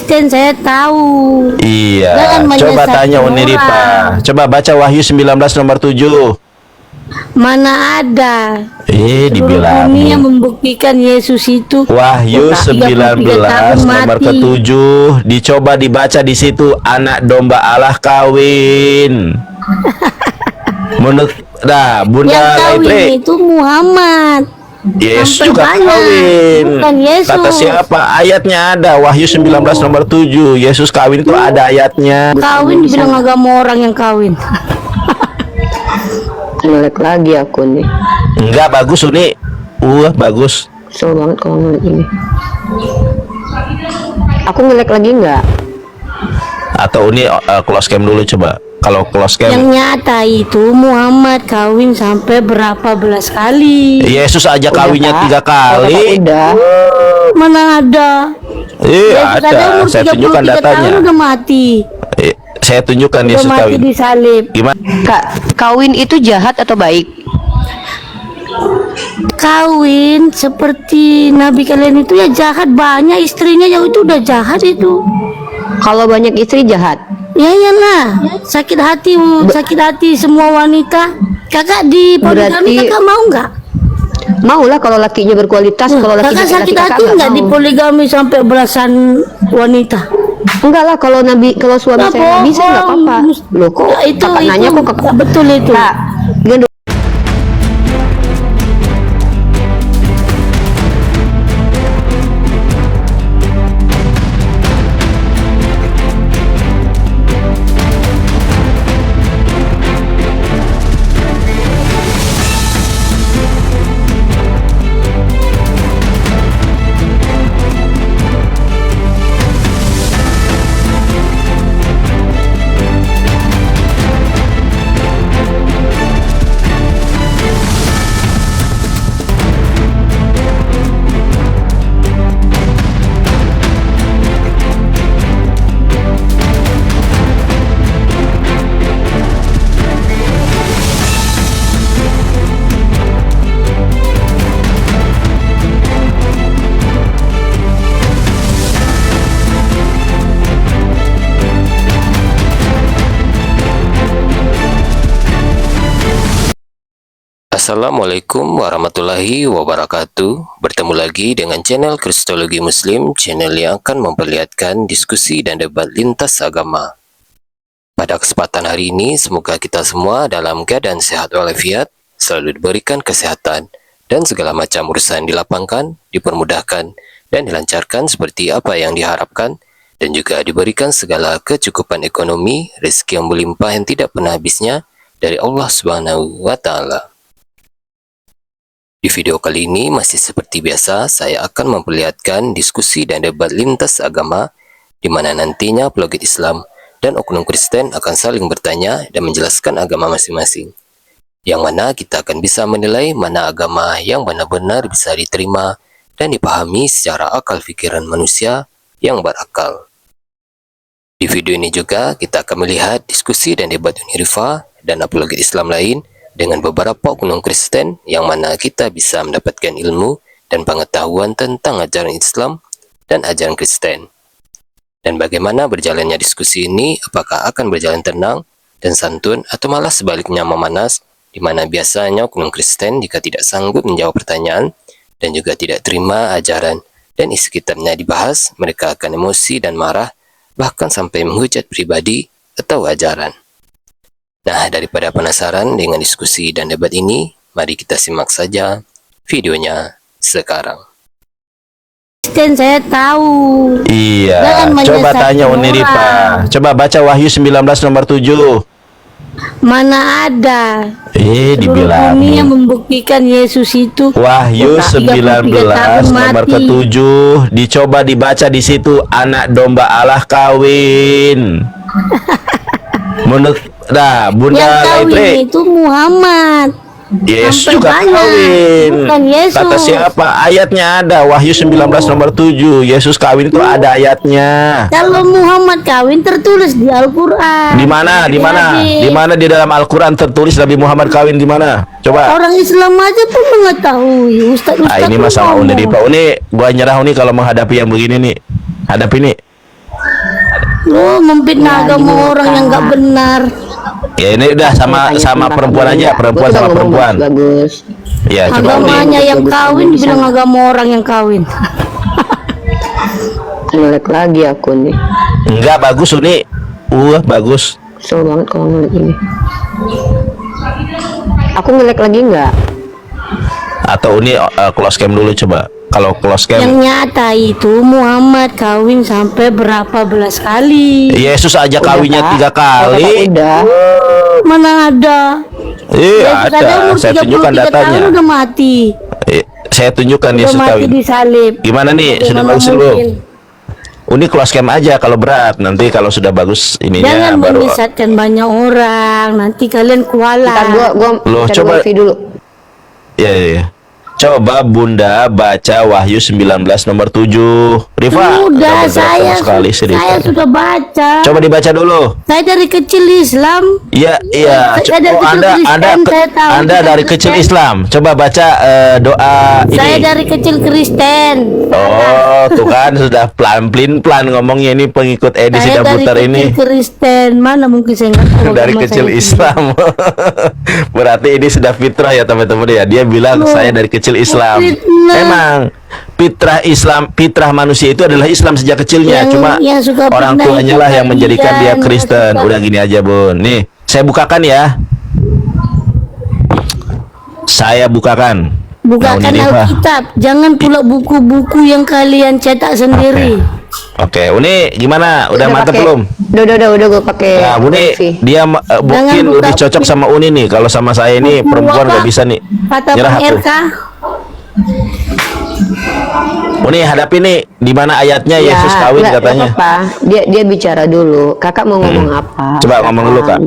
Kristen saya tahu. Iya. Jangan Coba menyesatkan tanya Uniripa. orang. Coba baca Wahyu 19 nomor 7. Mana ada seluruh dunia Dibilangin. membuktikan Yesus itu Wahyu 19 nomor mati. ke-7. Dicoba dibaca di situ, anak domba Allah kawin. Menurut Bunda Yang kawin Laipre, itu Muhammad. Yesus Sampai juga banyak. kawin. Bukan Yesus. Kata siapa? Ayatnya ada. Wahyu 19 nomor 7. Yesus kawin itu ada ayatnya. Kawin dibilang agama orang yang kawin. Ngelek lagi aku nih. Enggak bagus Uni. Bagus. Kesel banget kalau ngeliat ini. Aku ngelek lagi nggak? Atau Uni close cam dulu coba. Kalau close Yang cam, nyata itu Muhammad kawin sampai berapa belas kali. Yesus aja kawinnya Udah, 3 Kak. kali. Udah. Mana ada? Iya Yesus ada. umur Saya tunjukkan 33 tahun datanya. udah mati. Saya tunjukkan Udah Yesus mati kawin. disalib. Gimana? Kak, kawin itu jahat atau baik? Kawin seperti nabi kalian itu ya jahat, banyak istrinya yang itu udah jahat itu. Kalau banyak istri jahat. Ya iyalah, sakit hati semua wanita. Kakak di poligami Berarti- kakak mau nggak? Maulah kalau lakinya berkualitas, kalau Kakak laki sakit hati kakak nggak di mau. poligami sampai belasan wanita? Enggak lah, kalau kalau suami Nggak saya nabi saya nggak bohong. apa-apa. Loh kok Nggak, itu kakak nanya kok nggak betul itu. Kak, dengan Assalamualaikum warahmatullahi wabarakatuh. Bertemu lagi dengan channel Kristologi Muslim, channel yang akan memperlihatkan diskusi dan debat lintas agama. Pada kesempatan hari ini, semoga kita semua dalam keadaan sehat walafiat, selalu diberikan kesehatan, dan segala macam urusan dilapangkan, dipermudahkan, dan dilancarkan seperti apa yang diharapkan, dan juga diberikan segala kecukupan ekonomi, rezeki yang melimpah yang tidak pernah habisnya dari Allah Subhanahu wa Ta'ala. Di video kali ini masih seperti biasa, saya akan memperlihatkan diskusi dan debat lintas agama di mana nantinya apologet Islam dan oknum Kristen akan saling bertanya dan menjelaskan agama masing-masing. Yang mana kita akan bisa menilai mana agama yang benar-benar bisa diterima dan dipahami secara akal pikiran manusia yang berakal. Di video ini juga kita akan melihat diskusi dan debat Unirifa dan apologet Islam lain dengan beberapa oknum Kristen yang mana kita bisa mendapatkan ilmu dan pengetahuan tentang ajaran Islam dan ajaran Kristen. Dan bagaimana berjalannya diskusi ini, apakah akan berjalan tenang dan santun atau malah sebaliknya memanas, di mana biasanya oknum Kristen jika tidak sanggup menjawab pertanyaan dan juga tidak terima ajaran dan isi kitabnya dibahas, mereka akan emosi dan marah, bahkan sampai menghujat pribadi atau ajaran. Nah, daripada penasaran dengan diskusi dan debat ini, mari kita simak saja videonya sekarang. Kristen saya tahu. Iya. Jangan Coba menyesatkan tanya Uniripa. orang. Coba baca Wahyu 19 nomor 7. Mana ada seluruh dunia Dibilangin. membuktikan Yesus itu Wahyu 19 nomor mati. ke-7. Dicoba dibaca di situ, anak domba Allah kawin. Menurut Bunda Yang kawin Laipre, itu Muhammad. Yesus Sampai juga banyak. kawin. Bukan Yesus. Kata siapa? Ayatnya ada. Wahyu 19 nomor 7. Yesus kawin itu ada ayatnya. Kalau Muhammad kawin tertulis di Al-Quran. Di mana? Di mana? Jadi, Di mana di dalam Al-Qur'an tertulis Nabi Muhammad kawin di mana? Coba. orang Islam aja pun mengetahui. Ustaz Ini masalah Uni Ripa. Uni gua nyerah Uni kalau menghadapi yang begini nih. Hadapi nih. Lo memfitnah Ya, agama gini, orang yang Kak. nggak benar. Ya ini udah sama perempuan aja, perempuan sama perempuan. Bagus. Ya coba Uni. Agamanya yang Bagus, kawin bagus. bilang agama orang yang kawin. Ngelek lagi aku nih. Enggak bagus Uni. Bagus. Kesel banget kalau ngelek ini. Aku ngelek lagi nggak? Atau Uni close cam dulu coba. Kalau close Yang cam, nyata itu Muhammad kawin sampai berapa belas kali? Yesus aja kawinnya Udah, 3 Kak. Kalau kali. Kakak udah. Mana ada? Iya Yesus ada. umur Saya 33 tunjukkan datanya. tahun udah mati. Saya tunjukkan Udah Yesus mati kawin. disalib. Gimana nih? Sudah Bagaimana bagus belum? mungkin? Uni close cam aja kalau berat. Nanti kalau sudah bagus ininya Jangan baru. menyesatkan banyak orang. Nanti kalian Ntar kualat. gua Loh, cari coba- wifi dulu. Ya, ya, ya. Coba Bunda baca Wahyu 19 nomor 7. Rifa, Sudah, beberapa saya sekali sih, Rifa. saya sudah baca. Coba dibaca dulu. Saya dari kecil Islam. Iya, iya. Saya dari Oh, kecil Anda Kristen, saya tahu Anda kita dari kecil Kristen. Islam. Coba baca doa Saya ini. dari kecil Kristen. Oh, tuh kan sudah pelan ngomongnya, ini pengikut edisi Saya dari Daputar kecil ini. Kristen. Mana mungkin saya nggak tahu Dari agama kecil saya Islam. Berarti ini sudah fitrah ya teman-teman ya. Dia bilang Loh, saya dari kecil Islam. fitnah. Emang fitrah Islam, fitrah manusia itu adalah Islam sejak kecilnya. Cuma yang suka orang fitnah tuanya itu lah yang menjadikan dia kalian, Kristen. yang suka- Udah gini aja Bun. Nih, saya bukakan ya. Saya bukakan. Bukakan Nah, Uni Rifa. Alkitab. Jangan pula buku-buku yang kalian cetak sendiri. Oke, Uni gimana? Udah mantep pakai- belum? Udah gua pakai Nah, Uni wifi. dia mungkin buka- lebih cocok sama Uni nih. Kalau sama saya ini Buku perempuan apa? nggak bisa nih. Kata Nyerah Bang aku. RK. Uni hadapi nih di mana ayatnya Ya, Yesus kawin nggak katanya. apa-apa. Dia bicara dulu. Kakak mau ngomong apa? Coba ngomong dulu, Kak.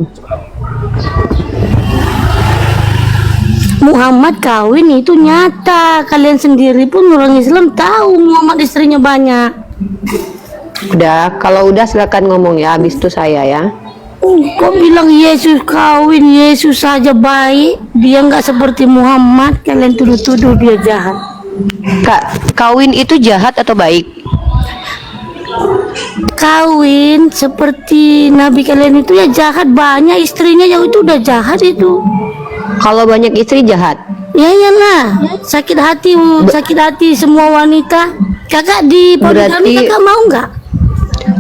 Muhammad kawin itu nyata. Kalian sendiri pun orang Islam tahu Muhammad istrinya banyak. Udah, kalau udah silakan ngomong ya. Habis itu saya ya. Kok bilang Yesus kawin, Yesus saja baik. Dia nggak seperti Muhammad. Kalian tuduh-tuduh dia jahat. Kak, kawin itu jahat atau baik? Kawin seperti Nabi kalian itu ya jahat, banyak istrinya yang itu udah jahat itu. Kalau banyak istri jahat. Ya iyalah, sakit hati semua wanita. Kakak di poligami Berarti- kakak mau nggak?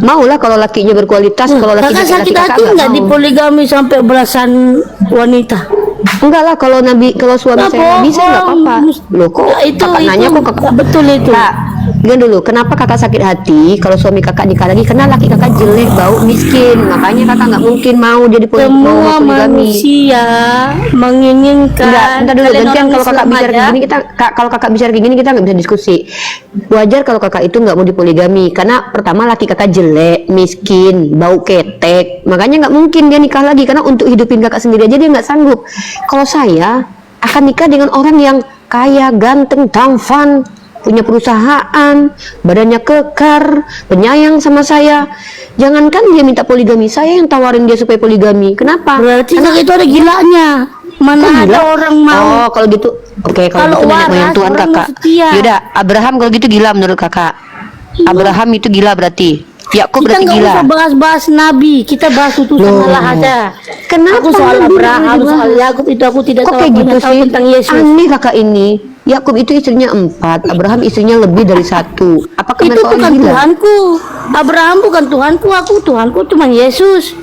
Maulah kalau lakinya berkualitas, kalau laki Kakak sakit kakak hati nggak mau. di poligami sampai belasan wanita? Enggak lah, kalau suami Nggak saya nabi saya nggak bohong. apa-apa. Loh kok Ya, itu- kakak nanya itu kok kakak nggak betul itu. Kak, dengar dulu, kenapa kakak sakit hati kalau suami kakak nikah lagi? Karena laki kakak jelek, bau, miskin. Makanya kakak nggak mungkin mau jadi Semua poligami. manusia menginginkan. Enggak, bentar dulu, Kalian gantian orang kalau kakak Islam bicara kayak aja. gini kalau kakak bicara kayak gini kita nggak bisa diskusi. Wajar kalau kakak itu nggak mau dipoligami karena pertama laki kakak jelek, miskin, bau ketek, makanya nggak mungkin dia nikah lagi karena untuk hidupin kakak sendiri aja dia nggak sanggup. Kalau saya akan nikah dengan orang yang kaya, ganteng, tampan, punya perusahaan, badannya kekar, penyayang sama saya. Jangankan dia minta poligami, saya yang tawarin dia supaya poligami. Kenapa? Berarti kakak itu ada gilanya. Mana Kok ada gila? orang mau? Oh, kalau gitu. Oke, kalau Kalau gitu nenek moyang waras, Tuhan orang kakak. setia. Yaudah, Abraham kalau gitu gila menurut kakak. Abraham itu gila berarti. Yakub Kita berarti nggak gila. usah bahas-bahas Nabi, kita bahas utusan Loh. Allah aja. Kenapa Aku soal Nabi Abraham, nggak boleh soal dibahas? Yakub itu aku tidak Kok tahu kayak gitu banyak tahu sih? tentang Yesus. Aneh kakak ini. Yakub itu istrinya 4, Abraham istrinya lebih dari 1. Apakah Itu mereka orang bukan gila? Tuhanku. Abraham bukan Tuhanku, Tuhanku cuma Yesus.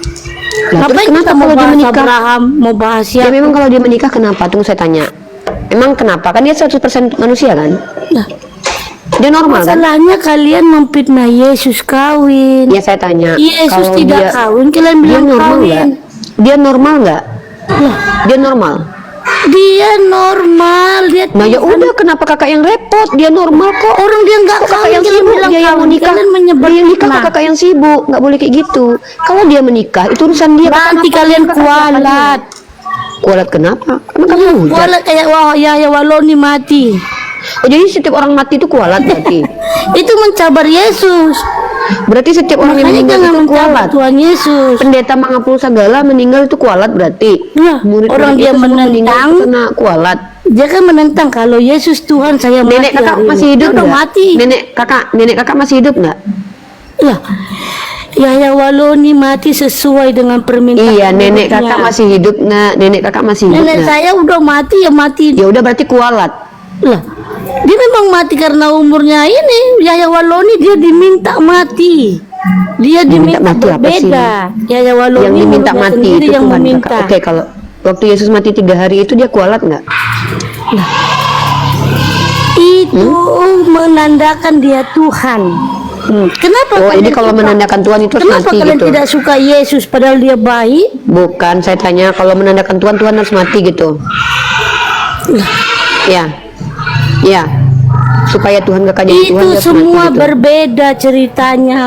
Nah, terus Ngapain kenapa kita mau kalau dia bahas menikah? Abraham, mau bahas Ya Yakub? memang kalau dia menikah kenapa? Tunggu saya tanya. Emang kenapa? Kan dia 100% manusia kan? Nah, Dia normal kan? masalahnya kalian memfitnah Yesus kawin. Ya saya tanya. Yesus kalau tidak dia, kawin, kalian dia bilang normal kawin. nggak? Dia normal nggak? Dia normal. Dia normal, dia Nah ya udah, kenapa kakak yang repot? Dia normal kok. orang dia nggak Kok kakak kawin, yang kalian sibuk, bilang dia yang mau kawin, nikah. kalian menyebar Dia yang nikah fitnah. kok kakak yang sibuk, nggak boleh kayak gitu. Kalau dia menikah itu urusan dia. Kakak Nanti ngapain kalian kakak siapa kualat. dia? Kualat kenapa? Karena kamu hujat. Kualat kayak wah ya waloni mati. Oh jadi setiap orang mati itu kualat berarti? Itu mencabar Yesus. Berarti setiap orang yang Makanya meninggal jangan itu mencabar kualat. Tuhan Yesus. Pendeta Mangapul Sagala meninggal itu kualat berarti? Ya, Murid-murid orang dia itu semua meninggal menentang. itu kena kualat. Dia kan menentang kalau Yesus Tuhan saya mati. Nenek kakak hari ini. masih hidup Dia udah nggak? mati. Nenek kakak masih hidup nggak? Lah, Yahya Waloni mati sesuai dengan permintaan. Iya, nenek menurutnya. kakak masih hidup nak. Nenek kakak masih hidup Nenek nak. saya udah mati ya mati. Ya udah berarti kualat. Lah, dia memang mati karena umurnya ini. Yahya Waloni dia diminta mati. Dia Diminta diminta mati apa sih? berbeda. Yahya Waloni Yang diminta menurutnya mati sendiri itu yang Tuhan meminta. kakak. Oke, kalau waktu Yesus mati 3 hari itu dia kualat nggak? Itu menandakan dia Tuhan. Kenapa Oh, kalian jadi kalau suka- menandakan Tuhan itu harus Kenapa mati kalian gitu? tidak suka Yesus padahal dia baik? Bukan, saya tanya kalau menandakan Tuhan, Tuhan harus mati gitu. Ya, ya, supaya Tuhan gak jadi Tuhan Itu dia harus semua mati gitu. berbeda ceritanya.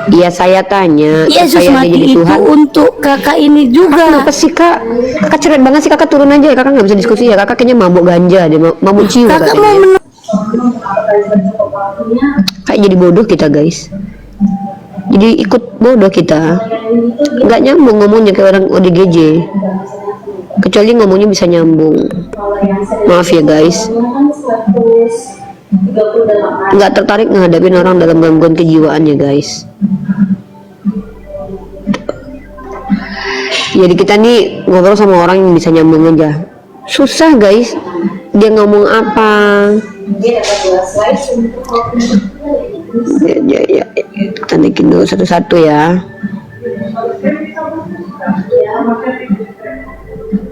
Iya, saya tanya Yesus supaya dia mati jadi itu Tuhan. untuk kakak ini juga. Kenapa sih kak? Kakak cerewet banget sih, kakak turun aja ya, kakak nggak bisa diskusi ya, kakak kayaknya mabuk ganja deh, mabuk ciu Kakak katanya. mau Kayak jadi bodoh kita guys, jadi ikut bodoh kita, nggak nyambung ngomongnya kayak orang ODGJ, kecuali ngomongnya bisa nyambung. Maaf ya guys, nggak tertarik menghadapin orang dalam gangguan kejiwaan ya guys. Jadi kita nih ngobrol sama orang yang bisa nyambung aja, susah guys. Dia ngomong apa? Ya, kita naikin dulu satu-satu ya.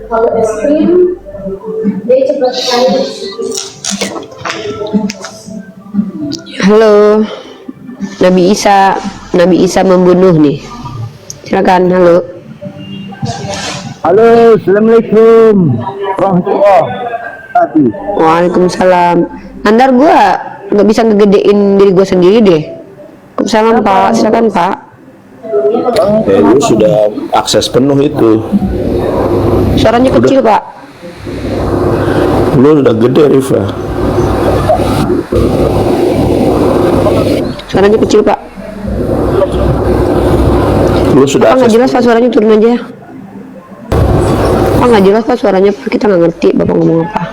Kalau es krim dia cepat sekali. Halo, Nabi Isa membunuh nih. Silakan, halo. Halo, assalamualaikum warahmatullahi wabarakatuh. Waalaikumsalam. Nandar gua nggak bisa ngegedein diri gua sendiri deh. Waalaikumsalam Pak, silakan Pak. Lu sudah akses penuh itu. Suaranya kecil Pak. Lu udah gede, Rifa. Suaranya kecil Pak. Lu sudah Pak nggak akses. jelas Pak, suaranya turun aja. Pak nggak jelas Pak suaranya, Pak. Kita nggak ngerti Bapak ngomong apa.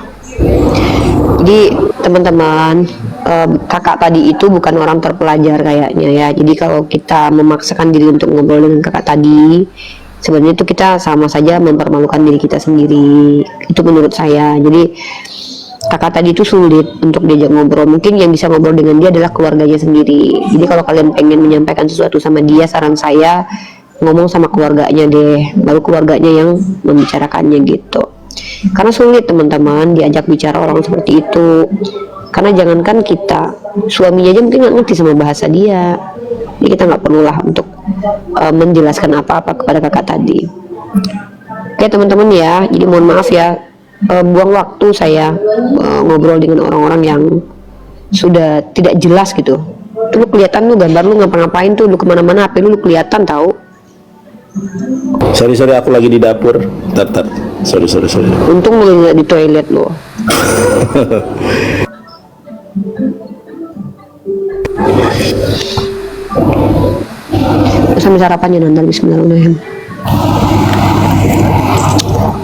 Jadi teman-teman, kakak tadi itu bukan orang terpelajar kayaknya ya. Jadi kalau kita memaksakan diri untuk ngobrol dengan kakak tadi, sebenarnya itu kita sama saja mempermalukan diri kita sendiri. Itu menurut saya. Jadi kakak tadi itu sulit untuk diajak ngobrol. Mungkin yang bisa ngobrol dengan dia adalah keluarganya sendiri. Jadi kalau kalian pengen menyampaikan sesuatu sama dia, saran saya ngomong sama keluarganya deh, baru keluarganya yang membicarakannya gitu. Karena sulit teman-teman diajak bicara orang seperti itu. Karena jangankan kita, suaminya aja mungkin nggak ngerti sama bahasa dia. Jadi kita nggak perlulah untuk menjelaskan apa-apa kepada kakak tadi. Oke teman-teman ya, jadi mohon maaf ya, buang waktu saya ngobrol dengan orang-orang yang sudah tidak jelas gitu. Tuh lu kelihatan, lu gambar lu ngapa-ngapain tuh, lu kemana-mana HP lu kelihatan tahu. Sorry, aku lagi di dapur. Tar. Sorry. Untung lu nggak di toilet lu. Sambil sarapannya nanti bismillahirrahmanirrahim.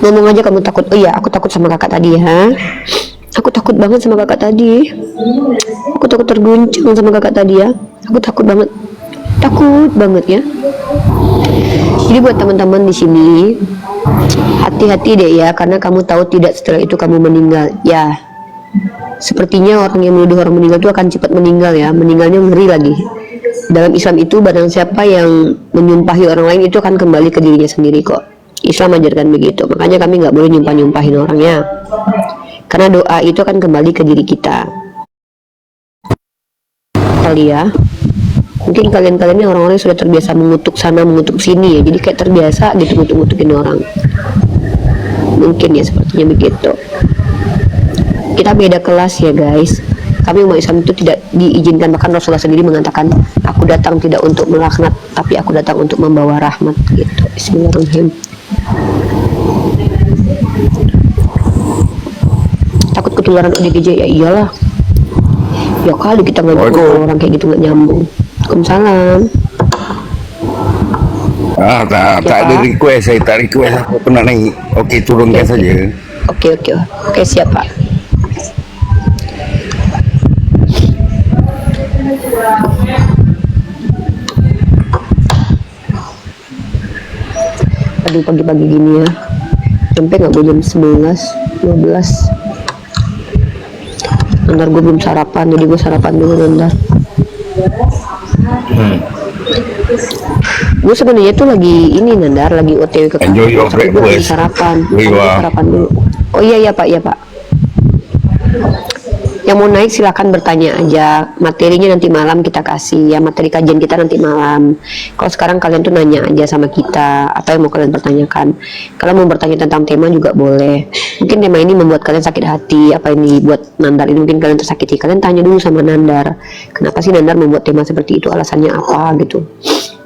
Ngomong aja kamu takut. Oh iya, aku takut sama kakak tadi ya. Aku takut banget sama kakak tadi. Aku takut terguncang sama kakak tadi ya. Aku takut banget. Takut banget ya. Jadi buat teman-teman di sini, hati-hati deh ya, karena kamu tahu tidak setelah itu kamu meninggal. Ya, sepertinya orang yang menuduh orang meninggal itu akan cepat meninggal ya. Meninggalnya ngeri lagi. Dalam Islam itu barang siapa yang menyumpahi orang lain itu akan kembali ke dirinya sendiri kok. Islam ajarkan begitu. Makanya kami nggak boleh nyumpahin orangnya. Karena doa itu akan kembali ke diri kita. Kali ya. Mungkin kalian-kalian ini orang-orang yang sudah terbiasa mengutuk sana, mengutuk sini ya. Jadi kayak terbiasa gitu ngutuk-ngutukin orang. Mungkin ya sepertinya begitu. Kita beda kelas ya guys. Kami umat Islam itu tidak diizinkan, bahkan Rasulullah sendiri mengatakan, aku datang tidak untuk melaknat, tapi aku datang untuk membawa rahmat gitu. Bismillahirrahmanirrahim. Takut ketularan ODGJ ya iyalah. Ya kali kita nggak ngobrol orang kayak gitu nggak nyambung. Waalaikumsalam. Tak ada request, saya tak request apa nak naik. Okey, turunkan saja. Oke, siap Pak. Aduh, pagi-pagi gini ya. Sampai nggak gue jam 11, 12. Ntar gue belum sarapan, jadi gue sarapan dulu ntar. Gue sebenarnya tuh lagi ini Nandar, lagi OTW ke Enjoy your tapi gue belum breakfast. sarapan. Enjoy Gue your- sarapan dulu. Oh iya Pak, iya Pak. Yang mau naik silakan bertanya aja. Materinya nanti malam kita kasih ya, materi kajian kita nanti malam. Kalau sekarang kalian tuh nanya aja sama kita apa yang mau kalian pertanyakan. Kalau mau bertanya tentang tema juga boleh. Mungkin tema ini membuat kalian sakit hati, apa ini buat Nandar ini mungkin kalian tersakiti. Kalian tanya dulu sama Nandar. Kenapa sih Nandar membuat tema seperti itu? Alasannya apa gitu.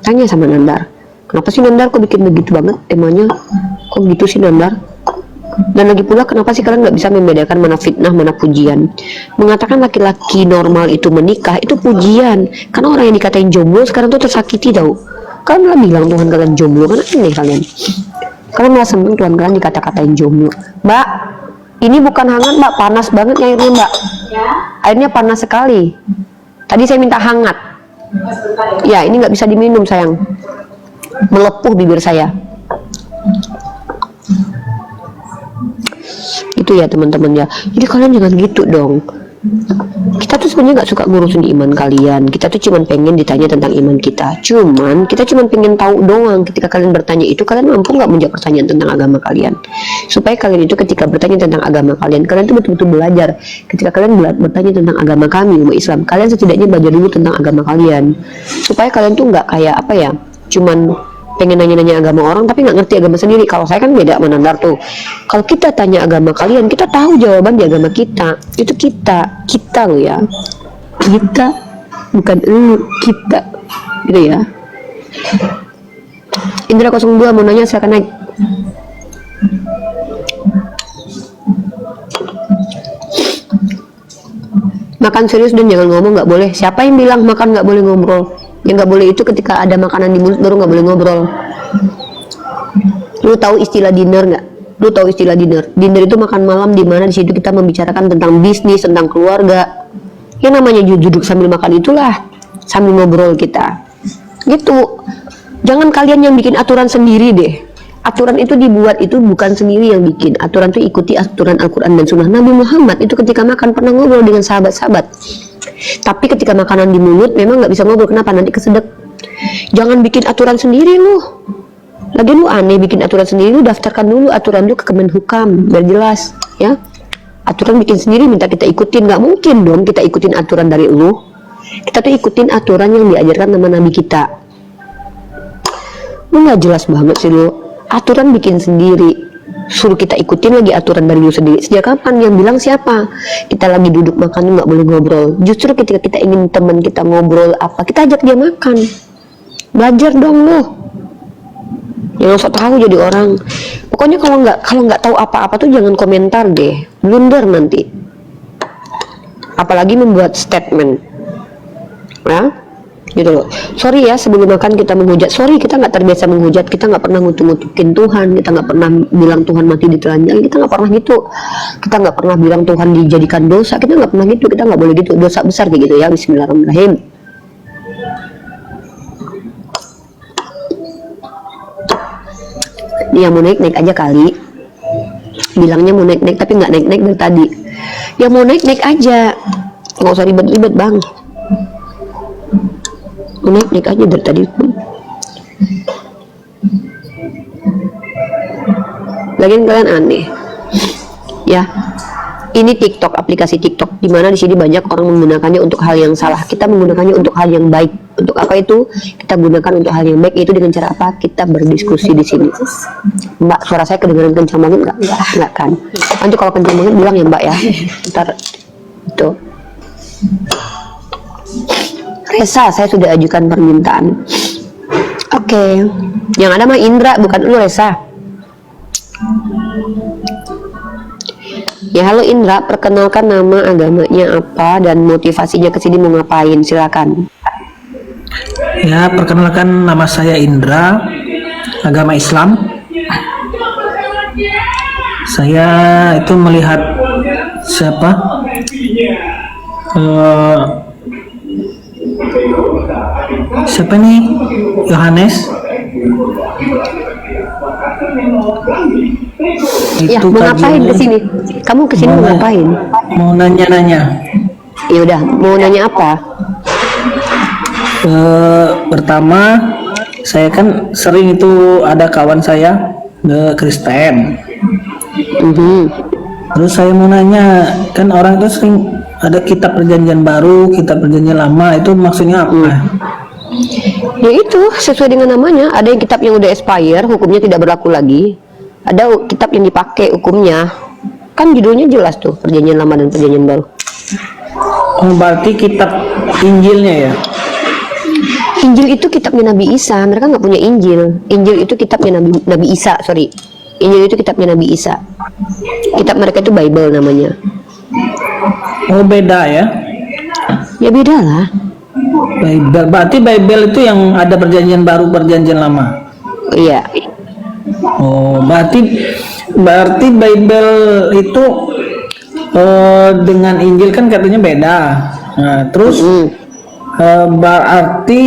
Tanya sama Nandar. Kenapa sih Nandar kok bikin begitu banget temanya? Kok gitu sih Nandar? Dan lagi pula kenapa sih kalian nggak bisa membedakan mana fitnah mana pujian? Mengatakan laki-laki normal itu menikah itu pujian, karena orang yang dikatain jomblo sekarang tuh tersakiti tau. Kalian malah bilang Tuhan kalian jomblo, kan aneh kalian. Kalian malah seneng Tuhan kalian dikata-katain jomblo. Mbak, ini bukan hangat Mbak, panas banget airnya Mbak. Airnya panas sekali. Tadi saya minta hangat. Ya ini nggak bisa diminum sayang. Melepuh bibir saya. Itu ya teman-teman ya. Jadi kalian jangan gitu dong. Kita tuh sebenarnya nggak suka ngurusin iman kalian. Kita tuh cuman pengen ditanya tentang iman kita. Kita cuman pengen tahu doang. Ketika kalian bertanya itu, kalian mampu nggak menjawab pertanyaan tentang agama kalian? Supaya kalian itu ketika bertanya tentang agama kalian tuh betul-betul belajar. Ketika kalian bertanya tentang agama kami, umat Islam, kalian setidaknya belajar dulu tentang agama kalian. Supaya kalian tuh nggak kayak apa ya, cuman pengen nanya-nanya agama orang tapi nggak ngerti agama sendiri. Kalau saya kan beda menandar tuh. Kalau kita tanya agama kalian, kita tahu jawaban di agama kita. Itu kita loh ya. Kita bukan kita. Gitu ya. Indra 02 mau nanya, silakan naik. Makan serius dan jangan ngomong nggak boleh. Siapa yang bilang makan nggak boleh ngobrol? Yang nggak boleh itu ketika ada makanan di mulut baru nggak boleh ngobrol. Lu tahu istilah dinner nggak? Lu tahu istilah dinner? Dinner itu makan malam di mana di situ kita membicarakan tentang bisnis, tentang keluarga. Yang namanya duduk sambil makan itulah sambil ngobrol kita. Gitu. Jangan kalian yang bikin aturan sendiri deh. Aturan itu dibuat itu bukan sendiri yang bikin. Aturan itu ikuti aturan Al-Quran dan Sunnah Nabi Muhammad. Itu ketika makan pernah ngobrol dengan sahabat-sahabat. Tapi ketika makanan di mulut memang nggak bisa ngobrol. Kenapa? Nanti kesedek. Jangan bikin aturan sendiri lu. Lagian lu aneh bikin aturan sendiri. Lu daftarkan dulu aturan lu ke Kemenhukam biar jelas ya. Aturan bikin sendiri minta kita ikutin, nggak mungkin dong kita ikutin aturan dari lu. Kita tuh ikutin aturan yang diajarkan sama Nabi kita. Lu nggak jelas banget sih lu. Aturan bikin sendiri. Suruh kita ikutin lagi aturan dari lu sendiri. Sejak kapan? Yang bilang siapa? Kita lagi duduk makan nggak boleh ngobrol. Justru ketika kita ingin teman kita ngobrol apa, kita ajak dia makan. Belajar dong lu. Jangan sok tahu jadi orang. Pokoknya kalau nggak tahu apa-apa tuh jangan komentar deh. Blunder nanti. Apalagi membuat statement. Ya? Gitu loh. Sorry ya sebelum makan kita menghujat. Sorry kita nggak terbiasa menghujat. Kita nggak pernah ngutuk-ngutukin Tuhan. Kita nggak pernah bilang Tuhan mati ditelanjangi. Kita nggak pernah gitu. Kita nggak pernah bilang Tuhan dijadikan dosa. Kita nggak pernah gitu. Kita nggak boleh gitu. Dosa besar kayak gitu ya. Bismillahirrahmanirrahim. Yang mau naik aja kali. Bilangnya mau naik tapi nggak naik dari tadi. Yang mau naik aja. Nggak usah ribet-ribet bang. Naik aja dari tadi. Lagian kalian aneh ya. Ini TikTok, aplikasi TikTok, dimana di sini banyak orang menggunakannya untuk hal yang salah. Kita menggunakannya untuk hal yang baik. Untuk apa itu? Kita gunakan untuk hal yang baik. Itu dengan cara apa? Kita berdiskusi di sini. Mbak, suara saya kedengaran kencang banget nggak? Nggak kan? Nanti kalau kencang banget bilang ya Mbak ya. Ntar itu. Resa, saya sudah ajukan permintaan. Oke. Yang ada mah Indra, bukan lu Resa. Ya halo Indra, perkenalkan nama agamanya apa dan motivasinya ke sini mau ngapain? Silakan. Ya, perkenalkan nama saya Indra, agama Islam. Saya itu melihat siapa? Siapa nih? Yohanes Ya, Itu mau ngapain kajiannya. kesini? Kamu kesini mau ngapain? Mau nanya-nanya. Ya udah, mau nanya apa? Pertama, saya kan sering itu ada kawan saya Kristen. Mhm. Terus saya mau nanya, kan orang itu sering ada kitab perjanjian baru, kitab perjanjian lama, itu maksudnya apa? Ya itu sesuai dengan namanya. Ada yang kitab yang udah expire, hukumnya tidak berlaku lagi. Ada kitab yang dipakai hukumnya. Kan judulnya jelas tuh, perjanjian lama dan perjanjian baru. Oh, berarti kitab Injilnya ya? Injil itu kitabnya Nabi Isa. Mereka nggak punya Injil. Injil itu kitabnya Nabi Isa, sorry. Injil itu kitabnya Nabi Isa. Kitab mereka itu Bible namanya. Oh, beda ya? Ya beda lah. Bible, berarti Bible itu yang ada perjanjian baru, perjanjian lama. Iya. Oh, berarti Bible itu dengan Injil kan katanya beda. Nah, terus berarti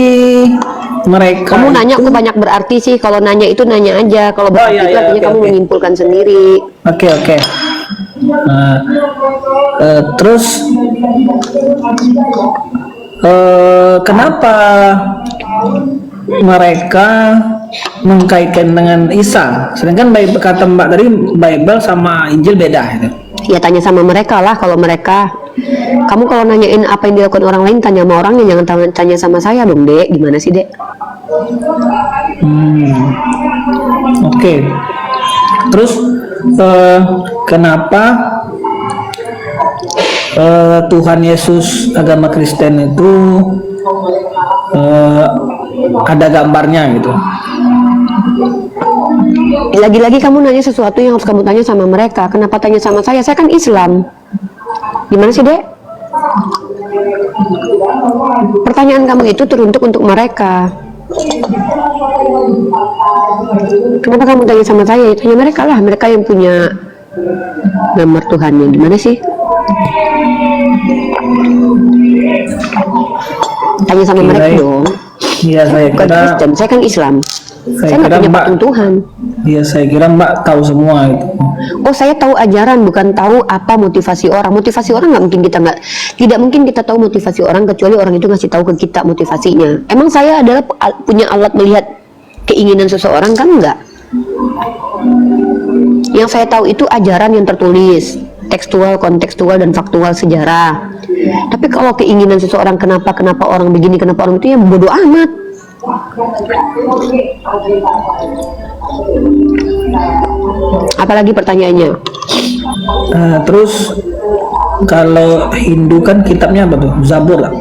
mereka Kamu nanya itu- aku banyak berarti sih. Kalau nanya itu nanya aja. Kalau berarti iya, itu iya, artinya oke, kamu oke. menyimpulkan sendiri. Oke. Nah, terus kenapa mereka mengkaitkan dengan Isa? Sedangkan kata Mbak tadi Bible sama Injil beda itu. Ya tanya sama mereka lah. Kalau mereka, kamu kalau nanyain apa yang dilakukan orang lain, tanya sama orangnya, jangan tanya sama saya dong, Dek. Gimana sih, Dek? Oke. Terus kenapa Tuhan Yesus agama Kristen itu ada gambarnya gitu? Lagi-lagi kamu nanya sesuatu yang harus kamu tanya sama mereka. Kenapa tanya sama saya? Saya kan Islam. Gimana sih, Dek? Pertanyaan kamu itu teruntuk untuk mereka. Kenapa kamu tanya sama saya? Tanya mereka lah. Mereka yang punya gambar Tuhannya. Gimana sih? Tanya sama mereka dong. Iya, saya Bukan kira Kristen, saya kan Islam. Saya nggak kira punya Mbak, patung Tuhan. iya saya kira Mbak tahu semua itu. Oh, saya tahu ajaran, bukan tahu apa motivasi orang. Motivasi orang nggak mungkin kita nggak, tidak mungkin kita tahu motivasi orang kecuali orang itu ngasih tahu ke kita motivasinya. Emang saya adalah punya alat melihat keinginan seseorang kan enggak? Yang saya tahu itu ajaran yang tertulis, tekstual, kontekstual, dan faktual sejarah. Tapi kalau keinginan seseorang kenapa orang begini, kenapa orang itu, ya bodoh amat. Apalagi pertanyaannya? Terus kalau Hindu kan kitabnya apa tuh? Zabur lah.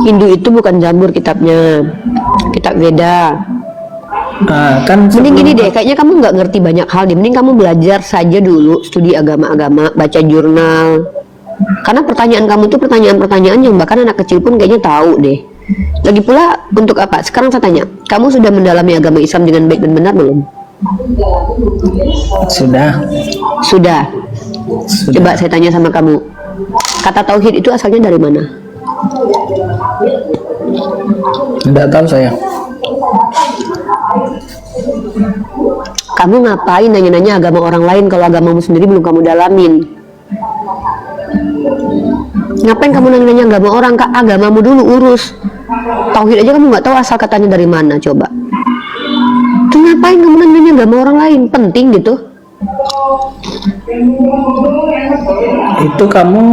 Hindu itu bukan Zabur kitabnya, kitab Veda. Kan Mending sebelum- gini deh, kayaknya kamu nggak ngerti banyak hal deh. Mending kamu belajar saja dulu, studi agama-agama, baca jurnal. Karena pertanyaan kamu itu pertanyaan-pertanyaan yang bahkan anak kecil pun kayaknya tahu deh. Lagi pula, untuk apa? Sekarang saya tanya, kamu sudah mendalami agama Islam dengan baik dan benar belum? Sudah. Sudah. Coba saya tanya sama kamu, kata tauhid itu asalnya dari mana? Tidak tahu saya. Kamu ngapain nanya-nanya agama orang lain kalau agamamu sendiri belum kamu dalamin? Ngapain kamu nanya-nanya agama orang? Kak, agamamu dulu urus. Tauhid aja kamu nggak tahu asal katanya dari mana, coba. Tuh ngapain kamu nanya agama orang lain? Penting gitu. Itu kamu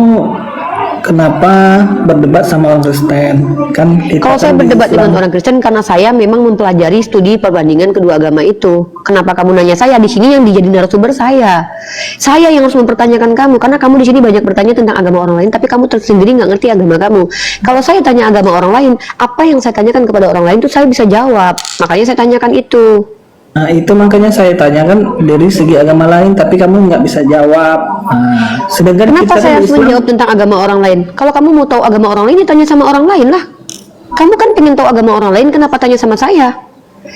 kenapa berdebat sama orang Kristen? Kan kita Kalau saya kan di berdebat Islam. dengan orang Kristen karena saya memang mempelajari studi perbandingan kedua agama itu. Kenapa kamu nanya saya? Di sini yang dijadi narasumber saya. Saya yang harus mempertanyakan kamu karena kamu di sini banyak bertanya tentang agama orang lain, tapi kamu tersendiri nggak ngerti agama kamu. Kalau saya tanya agama orang lain, apa yang saya tanyakan kepada orang lain itu saya bisa jawab. Makanya saya tanyakan itu. Nah, itu makanya saya tanyakan dari segi agama lain, tapi kamu nggak bisa jawab. Nah, sedangkan Kenapa kita saya kan harus Islam, menjawab tentang agama orang lain? Kalau kamu mau tahu agama orang lain, ya tanya sama orang lain lah. Kamu kan pengen tahu agama orang lain, kenapa tanya sama saya?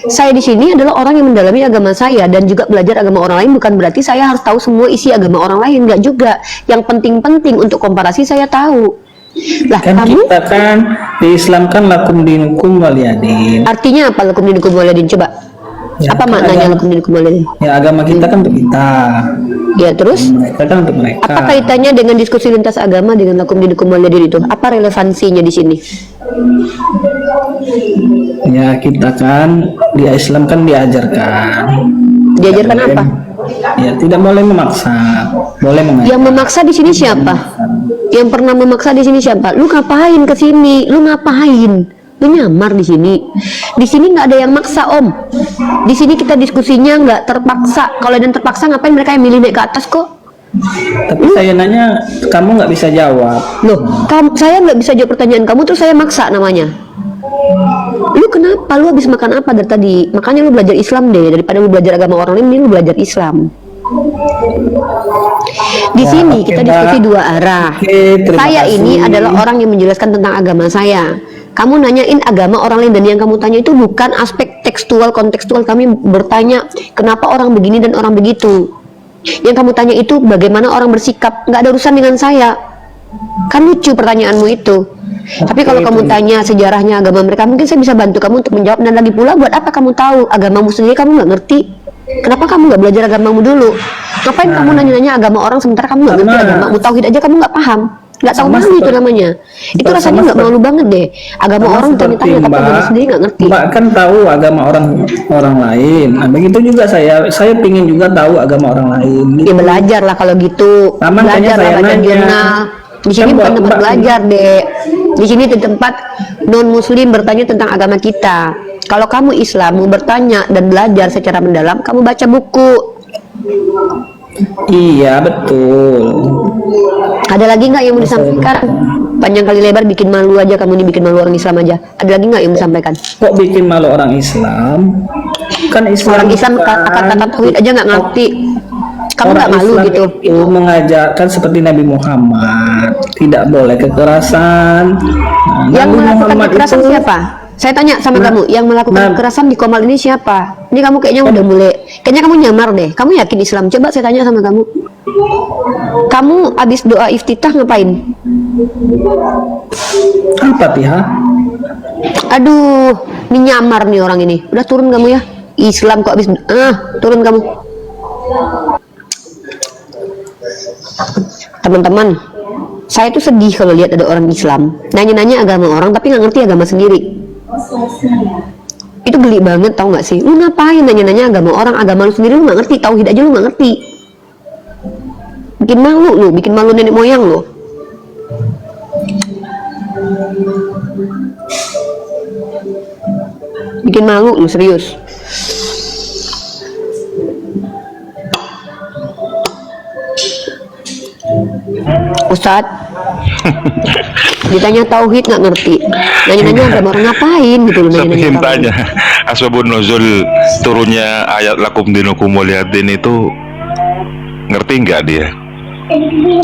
Saya di sini adalah orang yang mendalami agama saya dan juga belajar agama orang lain, bukan berarti saya harus tahu semua isi agama orang lain, nggak juga. Yang penting-penting untuk komparasi saya tahu. Lah, kan kamu kita kan di Islam kan lakum dinukum waliyadin. artinya apa lakum dinukum waliyadin? Coba. Ya, Apa maknanya lakum dinukum waliyadin? Ya agama kita kan untuk kita, Ya terus mereka kan untuk mereka. apa kaitannya dengan diskusi lintas agama dengan lakum dinukum waliyadin itu? Apa relevansinya di sini? Ya kita kan di Islam kan diajarkan. Diajarkan Tidak apa? boleh- Ya tidak boleh memaksa, boleh mengajar. Yang memaksa di sini siapa? Yang pernah memaksa di sini siapa? Lu ngapain ke sini? Lu ngapain? Lu nyamar di sini. Di sini nggak ada yang maksa, Om. Di sini kita diskusinya nggak terpaksa. Kalau ada yang terpaksa, ngapain mereka yang milih naik ke atas kok? Tapi saya nanya, kamu nggak bisa jawab. Loh, saya nggak bisa jawab pertanyaan kamu, terus saya maksa namanya. Lu kenapa? Lu habis makan apa dari tadi? Makanya lu belajar Islam deh, daripada lu belajar agama orang lain, mending lu belajar Islam. Di Ya, sini oke, kita Mbak. diskusi dua arah. Oke, terima Saya kasih. ini adalah orang yang menjelaskan tentang agama saya. Kamu nanyain agama orang lain, dan yang kamu tanya itu bukan aspek tekstual, kontekstual. Kami bertanya kenapa orang begini dan orang begitu. Yang kamu tanya itu bagaimana orang bersikap, nggak ada urusan dengan saya. Kan lucu pertanyaanmu itu. Tapi kalau kamu tanya sejarahnya agama mereka, mungkin saya bisa bantu kamu untuk menjawab. Dan lagi pula, buat apa kamu tahu agamamu sendiri kamu nggak ngerti? Kenapa kamu nggak belajar agamamu dulu? Ngapain kamu nanya-nanya agama orang sementara kamu nggak ngerti Sama. agamamu? Tauhid aja kamu nggak paham. Nggak tahu Sama malu itu seperti- namanya. Itu rasanya nggak malu banget deh. Agama Sama orang seperti tanya-tanya, tapi agama Mbak, sendiri nggak ngerti. Mbak kan tahu agama orang lain. Nah, begitu juga saya pingin juga tahu agama orang lain. Ya belajar lah kalau gitu. Nah, makanya Belajar lah, saya baca nanya. jurnal. Di sini Kan bukan Mbak- tempat Mbak- belajar deh. Di sini di tempat non muslim bertanya tentang agama kita. Kalau kamu Islam mau bertanya dan belajar secara mendalam, kamu baca buku. Iya betul. Ada lagi nggak yang mau disampaikan? Panjang kali lebar bikin malu aja, kamu nih bikin malu orang Islam aja. Ada lagi nggak yang mau disampaikan? Kok bikin malu orang Islam? Kan Islam Orang Islam kan- kata-kata tauhid aja nggak ngerti. Kamu nggak orang malu Islam gitu? itu mengajarkan seperti Nabi Muhammad, tidak boleh kekerasan. Nah, Yang Nabi melakukan Muhammad kekerasan itu- siapa? Saya tanya sama kamu, yang melakukan kekerasan di Komal ini siapa? Ini kamu kayaknya udah mulai, kayaknya kamu nyamar deh. Kamu yakin Islam? Coba saya tanya sama kamu. Kamu abis doa iftitah ngapain? Al-Fatihah. Aduh, ini nyamar nih orang ini. Udah turun kamu ya. Islam kok abis, turun kamu. Teman-teman, saya tuh sedih kalau lihat ada orang Islam nanya-nanya agama orang tapi nggak ngerti agama sendiri. Itu geli banget, tau nggak sih? Lu ngapain nanya-nanya agama orang, agama lu sendiri lu nggak ngerti, tauhid aja lu nggak ngerti. Bikin malu lu, bikin malu nenek moyang lu. Bikin malu lu, serius. Ustadz, ditanya tauhid nggak ngerti, nanya-nanya agama orang ngapain gitu loh, Saya nanya-nanya ingin tauhid. tanya, asbabun nuzul turunnya ayat lakum dinukum waliyadin itu ngerti nggak dia?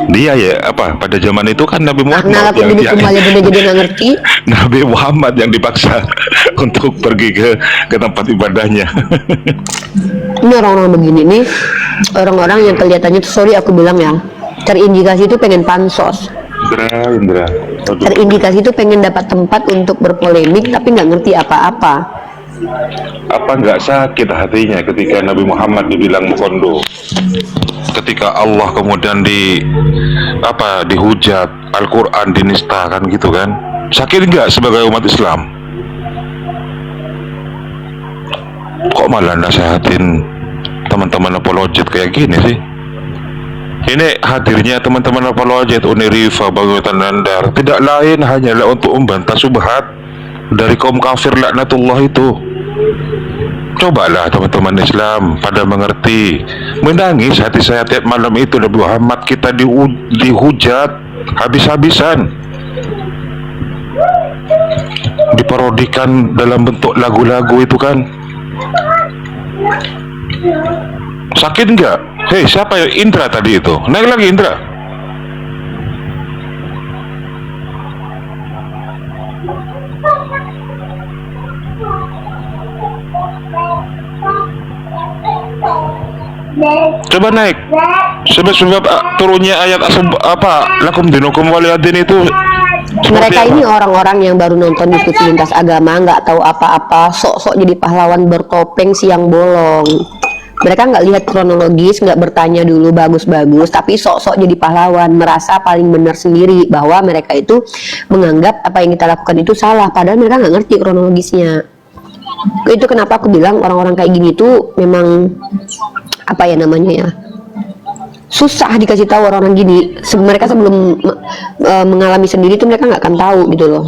Dia ya apa pada zaman itu kan Nabi Karena Muhammad aku jadi kembali jadi nggak ngerti. Nabi Muhammad yang dipaksa untuk pergi ke tempat ibadahnya. Ini orang-orang begini nih, orang-orang yang kelihatannya tuh, sorry aku bilang ya, terindikasi itu pengen pansos, Indra. Aduh. terindikasi itu pengen dapat tempat untuk berpolemik tapi nggak ngerti apa-apa. Apa nggak sakit hatinya ketika Nabi Muhammad dibilang mukondo? Ketika Allah kemudian dihujat, Al-Quran dinistakan gitu kan? Sakit nggak sebagai umat Islam? Kok malah nasehatin teman-teman apologet kayak gini sih? Ini hadirnya teman-teman apologet Unirifa Bagaitan Nandar tidak lain hanyalah untuk membantah subhat dari kaum kafir laknatullah itu. Cobalah teman-teman Islam pada mengerti. Menangis hati saya tiap malam itu Nabi Muhammad kita dihujat habis-habisan, diparodikan dalam bentuk lagu-lagu itu kan. Sakit nggak? Hei, siapa ya? Indra tadi itu. Naik lagi Indra. Coba naik. Sebab turunnya ayat apa lakum dinukum waliyadin itu Mereka Seperti ini apa? orang-orang yang baru nonton diskusi lintas agama, nggak tahu apa-apa, sok-sok jadi pahlawan bertopeng siang bolong. Mereka nggak lihat kronologis, nggak bertanya dulu bagus-bagus, tapi sok-sok jadi pahlawan, merasa paling benar sendiri bahwa mereka itu menganggap apa yang kita lakukan itu salah, padahal mereka nggak ngerti kronologisnya. Itu kenapa aku bilang orang-orang kayak gini tuh memang apa ya namanya ya, susah dikasih tahu orang-orang gini. Mereka sebelum mengalami sendiri tuh mereka nggak akan tahu gitu loh.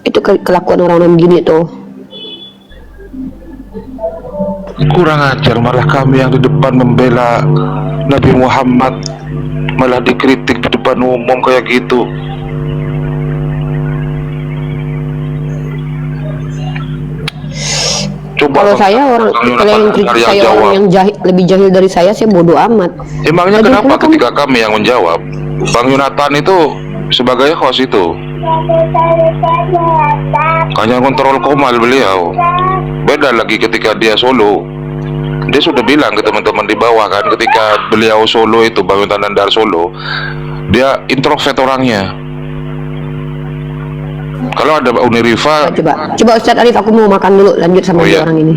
Itu kelakuan orang-orang gini tuh. Kurang ajar, malah kami yang di depan membela Nabi Muhammad malah dikritik di depan umum kayak gitu. Coba Kalau Bang, saya orang, Bang kalau yang Yonatan kritik yang saya jawab. orang yang lebih jahil dari saya bodoh amat. Emangnya Lagi kenapa pula kamu- ketika kami yang menjawab, Bang Yonatan itu sebagai host itu hanya kontrol komal beliau. Beda lagi ketika dia solo. Dia sudah bilang ke teman-teman di bawah kan, ketika beliau solo itu, Bang Yonatan Nandar solo, dia introvert orangnya. Kalau ada Uni Rifa, Coba Ustadz Arif, aku mau makan dulu, lanjut sama Oh, iya. orang ini.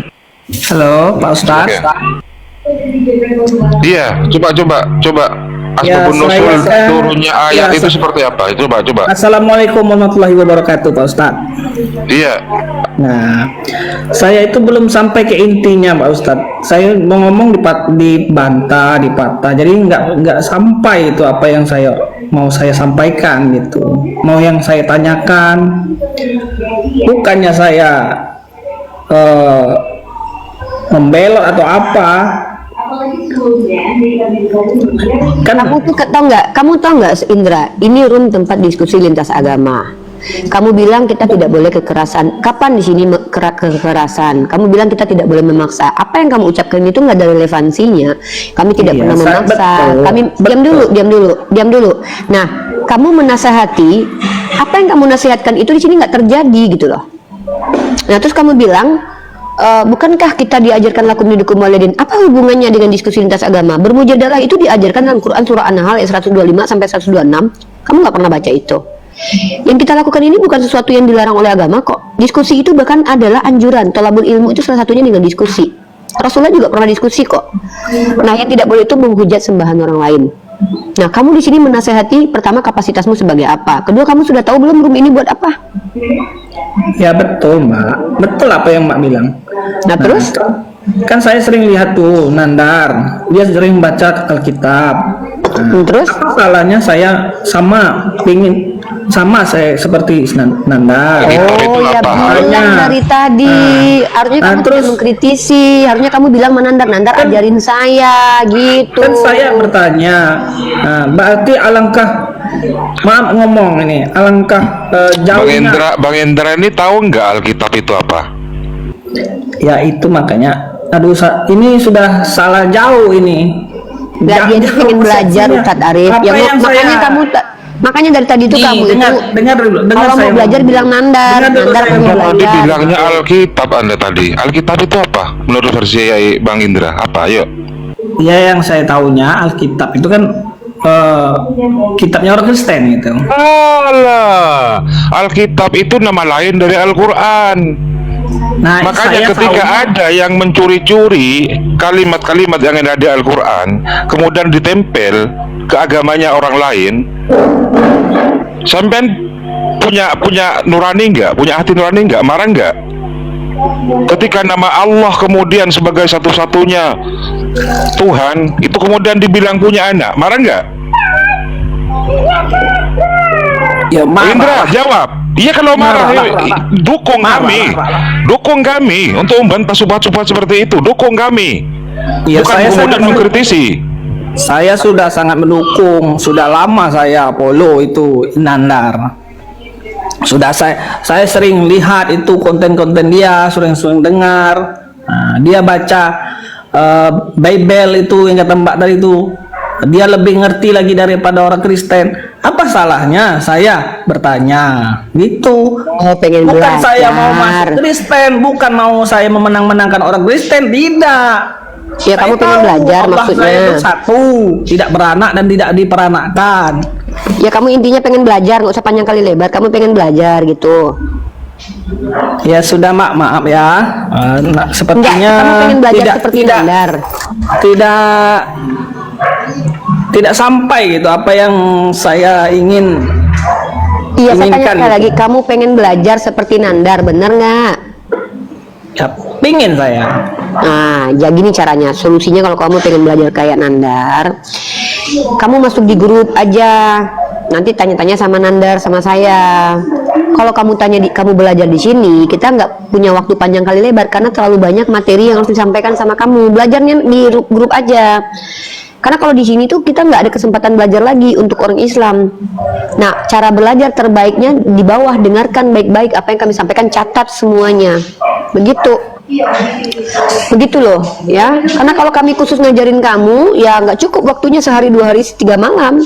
Halo Pak Ustadz. Oke. Iya, coba Ya, Asbabun Nuzul saya- turunnya ayat ya, itu seperti apa? Coba. Assalamualaikum warahmatullahi wabarakatuh Pak Ustadz. Iya, Nah, saya itu belum sampai ke intinya Pak Ustadz. Saya mau ngomong dibantah, dipatah. Jadi nggak sampai itu apa yang mau saya sampaikan gitu. Mau yang saya tanyakan, bukannya saya membelot atau apa. Kan Kamu tau nggak Indra, ini room tempat diskusi lintas agama. Kamu bilang kita tidak boleh kekerasan. Kapan di sini kekerasan? Kamu bilang kita tidak boleh memaksa. Apa yang kamu ucapkan itu nggak ada relevansinya. Kami tidak Iya, pernah memaksa. betul. Kami diam dulu. Nah, kamu menasehati. Apa yang kamu nasihatkan itu di sini nggak terjadi gitu loh. Nah, terus kamu bilang, bukankah kita diajarkan lakum dinukum walidin? Apa hubungannya dengan diskusi lintas agama? Bermujadalah itu diajarkan dalam Quran surah An-Nahl ayat 125 sampai 126. Kamu nggak pernah baca itu. Yang kita lakukan ini bukan sesuatu yang dilarang oleh agama kok. Diskusi itu bahkan adalah anjuran. Thalabul ilmu itu salah satunya dengan diskusi. Rasulullah juga pernah diskusi kok. Nah, yang tidak boleh itu menghujat sembahan orang lain. Nah, kamu di sini menasehati, pertama kapasitasmu sebagai apa? Kedua, kamu sudah tahu belum room ini buat apa? ya betul Mbak, betul apa yang Mbak bilang. Nah, terus? Kan saya sering lihat tuh Nandar, dia sering baca Alkitab. Terus? Apa salahnya saya saya seperti Nandar? Alkitab itu Oh ya, apa? bilang dari tadi. Harusnya kamu tidak terus- mengkritisi. Harusnya kamu bilang Nandar ajarin saya gitu. Kan saya bertanya, nah, berarti maaf ngomong ini, alangkah jauhnya. Bang Indra ini tahu nggak Alkitab itu apa? Ya itu makanya, aduh ini sudah salah jauh ini. Nggak, dia Jauh pengen belajar persepsinya. Ustadz Arif. Apa yang Makanya saya- kamu makanya dari tadi itu kamu dengar dulu, dengar kalau saya mau belajar ngomong. bilang Nandar Dengar dulu saya pengen ngomong. Tadi belajar. bilangnya Alkitab Anda tadi. Alkitab itu apa? Menurut versi Bang Indra, apa? Ayo. Ya yang saya tahunya Alkitab itu kan kitabnya orang Kristen gitu. Alah, Alkitab itu nama lain dari Al-Quran. Nah, Makanya saya ketika tahunya- ada yang mencuri-curi kalimat-kalimat yang ada di Al-Quran, kemudian ditempel ke agamanya orang lain, sampean punya nurani nggak? Punya hati nurani nggak? Marah nggak? Ketika nama Allah kemudian sebagai satu-satunya Tuhan, itu kemudian dibilang punya anak, marah nggak? ya Indra, jawab. Iya kalau marah, dukung kami. Dukung kami untuk membantah subhat-subhat seperti itu. Dukung kami. Ya, Bukan saya kemudian sangat- mengkritisi. Saya sudah sangat mendukung, sudah lama saya follow itu Nandar. Sudah saya sering lihat itu konten-konten dia, sering dengar. Nah, dia baca Bible itu yang kata Mbak tadi itu. Dia lebih ngerti lagi daripada orang Kristen. Apa salahnya? Saya bertanya. Gitu. Oh, pengen Bukan belajar. saya mau masuk Kristen, bukan mau saya memenang-menangkan orang Kristen, tidak. Ya, kamu Saya pengen tahu belajar Allah maksudnya. saya itu satu, tidak beranak dan tidak diperanakkan. Ya kamu intinya pengen belajar, nggak usah panjang kali lebar. Kamu pengen belajar gitu. Ya sudah mak, maaf ya. Enggak, Sepertinya kamu pengen belajar tidak seperti tidak Nandar. tidak sampai gitu apa yang saya ingin. Iya, saya tanya inginkan sekali gitu. lagi, kamu pengen belajar seperti Nandar, bener nggak? Ya, pingin saya. Nah, jadi gini caranya. Solusinya kalau kamu pengen belajar kayak Nandar, kamu masuk di grup aja. Nanti tanya-tanya sama Nandar, sama saya. Kalau kamu tanya kamu belajar di sini, kita nggak punya waktu panjang kali lebar karena terlalu banyak materi yang harus disampaikan sama kamu. Belajarnya di grup aja. Karena kalau di sini tuh kita nggak ada kesempatan belajar lagi untuk orang Islam. Nah, cara belajar terbaiknya di bawah, dengarkan baik-baik apa yang kami sampaikan, catat semuanya. Begitu loh, ya. Karena kalau kami khusus ngajarin kamu, ya nggak cukup waktunya sehari, 2 hari, 3 malam.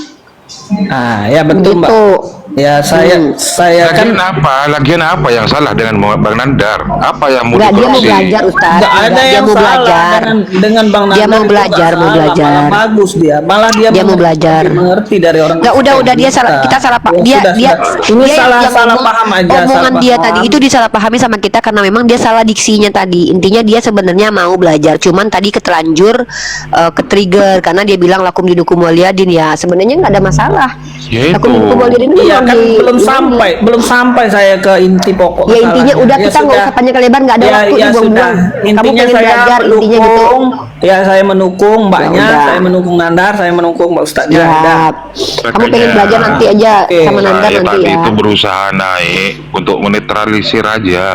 Ah, ya betul Mbak. Gitu. Ya saya kan Lagian apa yang salah dengan Bang Nandar? Apa yang mau Nggak, dia mau dikoreksi? belajar Ustaz. nggak ada Dia yang mau salah belajar. dengan Bang Nandar. Dia mau itu belajar, nggak mau salah, belajar. malah bagus malah dia Mau belajar. mengerti dari orang. Nggak, udah dia salah, kita salah pak. Ya, Dia ini dia salah yang salah ngomong- paham aja. Omongan salah dia paham. tadi itu disalahpahami sama kita karena memang dia salah diksinya tadi. Intinya dia sebenarnya mau belajar, cuman tadi ketelanjur ke trigger karena dia bilang lakum dinukum waliyadin. Ya sebenarnya nggak ada masalah. Ya Lakum itu. dinukum waliyadin itu Iya memang kan belum ini. sampai saya ke inti pokok. Ya intinya masalahnya. udah, Ya kita nggak sudah. usah panjang kali lebar, nggak ada waktu ya dibuang-buang. sudah. Kamu Intinya pengen saya belajar, intinya gitu. Ya saya mendukung Mbaknya, udah. saya mendukung Nandar, saya mendukung Mbak Ustaznya. Ya, Udah. kamu pengen belajar nanti aja Oke. sama Nandar Saya nanti tadi ya. itu berusaha naik untuk menetralisir aja.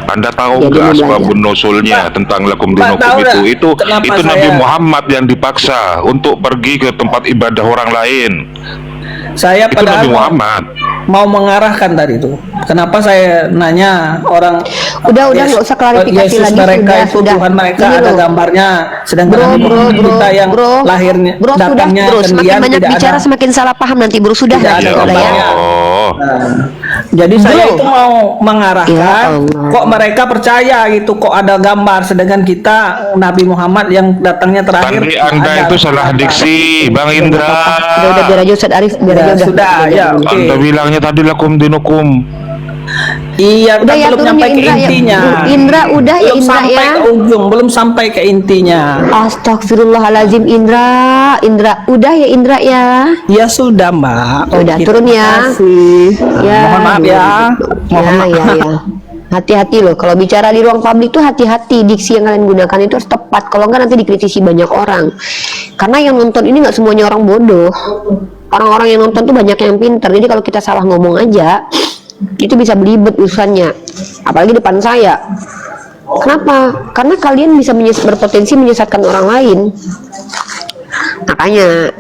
Anda tahu Ya, dia nggak mau asbabun belajar. nusulnya tentang lakum Mbak, dinukum tahu nggak itu kenapa Nabi saya- Muhammad yang dipaksa untuk pergi ke tempat ibadah orang lain. Saya Itu Nabi padahal Muhammad. mau mengarahkan tadi itu. Kenapa saya nanya orang Udah, nggak usah klarifikasi Yesus lagi, mereka itu sudah. Tuhan mereka Ini ada loh. gambarnya, sedangkan Bro, Nabi bro, Muhammad bro, kita yang bro, lahirnya bro, sudah, datangnya bro, semakin kemudian banyak tidak bicara ada. semakin salah paham nanti, bro, sudah Tidak nanti ada udah ya. gambarnya. Oh. Nah, jadi saya Bro. itu mau Ya mengarahkan Allah. kok mereka percaya gitu kok ada gambar sedangkan kita Nabi Muhammad yang datangnya terakhir Tadi tidak Anda ada itu salah gambar. diksi, Bang Indra. Udah biar aja Ustaz Arif, biar Ya, aja udah. sudah, ya, oke. Anda bilangnya tadi lakum dinukum. Iya, Udah kan ya, belum turun sampai ya, ke Indra, ya. intinya. Indra, udah ya, Belum Indra, sampai ya. ke ujung, belum sampai ke intinya. Astagfirullahalazim, Indra, udah ya Indra ya. Ya sudah, Mbak. Udah, Oke, turun ya. terima kasih. Ya, Mohon maaf ya. Mohon maaf. ya. Hati-hati loh, kalau bicara di ruang publik tuh hati-hati, diksi yang kalian gunakan itu harus tepat. Kalau enggak nanti dikritisi banyak orang. Karena yang nonton ini nggak semuanya orang bodoh. Orang-orang yang nonton tuh banyak yang pintar. Jadi kalau kita salah ngomong aja, itu bisa belibet urusannya. Apalagi depan saya. Kenapa? Karena kalian bisa berpotensi menyesatkan orang lain. Makanya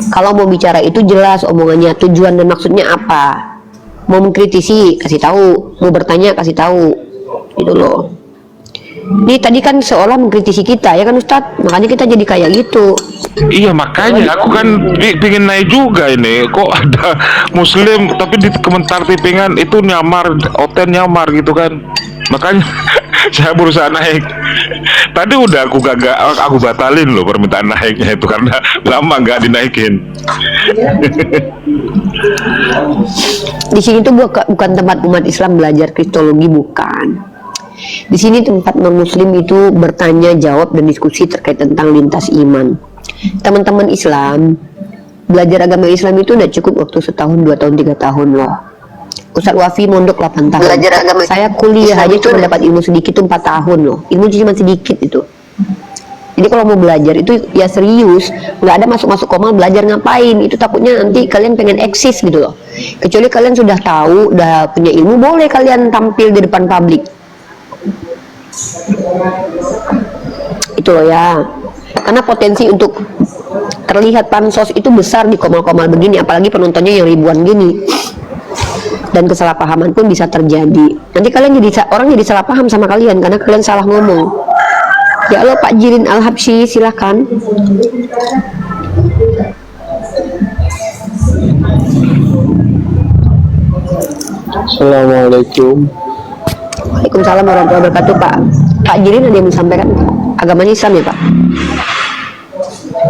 kalau mau bicara itu jelas omongannya, tujuan dan maksudnya apa. Mau mengkritisi kasih tahu, mau bertanya kasih tahu, gitu loh. Ini tadi kan seolah mengkritisi kita ya kan Ustadz, makanya kita jadi kayak gitu. Iya makanya aku kan pingin naik juga ini. Kok ada Muslim tapi di komentar tippingan itu nyamar, oten nyamar gitu kan. Makanya saya berusaha naik. Tadi udah aku batalin loh permintaan naiknya itu karena lama nggak dinaikin. Di sini tuh bukan tempat umat Islam belajar kristologi, bukan. Di sini tempat non-muslim itu bertanya, jawab, dan diskusi terkait tentang lintas iman. Teman-teman Islam, belajar agama Islam itu udah cukup waktu setahun, 2 tahun, 3 tahun loh. Ustadz Wafi mondok 8 tahun. Belajar agama Saya kuliah Islam aja itu cuma udah- dapat ilmu sedikit tuh 4 tahun loh. Ilmu cuma sedikit itu. Jadi kalau mau belajar itu ya serius, nggak ada masuk-masuk koma belajar ngapain. Itu takutnya nanti kalian pengen eksis gitu loh. Kecuali kalian sudah tahu, udah punya ilmu, boleh kalian tampil di depan publik. Itu loh ya. Karena potensi untuk terlihat pansos itu besar di komal-komal begini, apalagi penontonnya yang ribuan gini. Dan kesalahpahaman pun bisa terjadi. Nanti kalian orang jadi salah paham sama kalian karena kalian salah ngomong. Ya Allah, Pak Jirin Al-Habsyi, silakan. Assalamualaikum. Waalaikumsalam warahmatullahi wabarakatuh, Pak. Pak Jirin ada yang mau sampaikan? Agamanya Islam ya, Pak?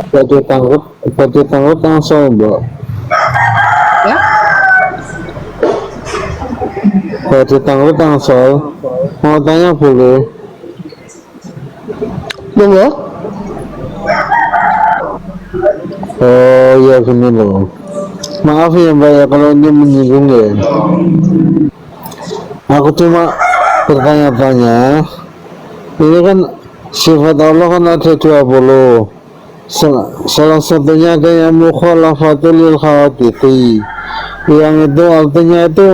Bagi tanggup langsung, Mbak. Tentang Sol, mau tanya boleh? Monggo. Oh ya gini loh. Maaf ya Mbak ya kalau ini menyinggung ya. Aku cuma bertanya-tanya. Ini kan sifat Allah kan ada 20. Salah satunya ada yang mukhalafatul lil khawatiti. Yang itu artinya itu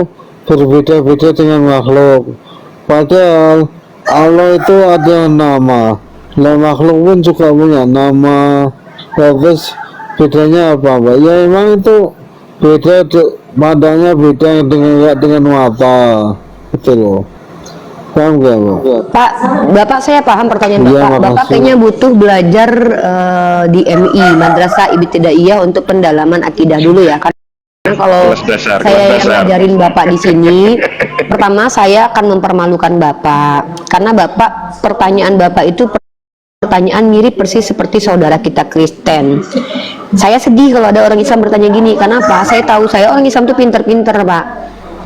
berbeda-beda dengan makhluk. Padahal Allah itu ada nama. Nah makhluk pun juga punya nama. Terus bedanya apa Mbak? Ya emang itu beda, pandangnya beda dengan mata. Betul loh. Paham gak Mbak? Pak, Bapak saya paham pertanyaan Iya, Bapak. Bapak makasih. kayaknya butuh belajar di MI, Madrasah Ibtidaiyah untuk pendalaman akidah dulu ya. Karena kalau Kelas dasar, saya kelas yang dasar. ngajarin Bapak di sini, pertama saya akan mempermalukan Bapak. Karena pertanyaan Bapak itu pertanyaan mirip persis seperti saudara kita Kristen. Saya sedih kalau ada orang Islam bertanya gini. Kenapa? Saya tahu orang Islam itu pinter-pinter, Pak.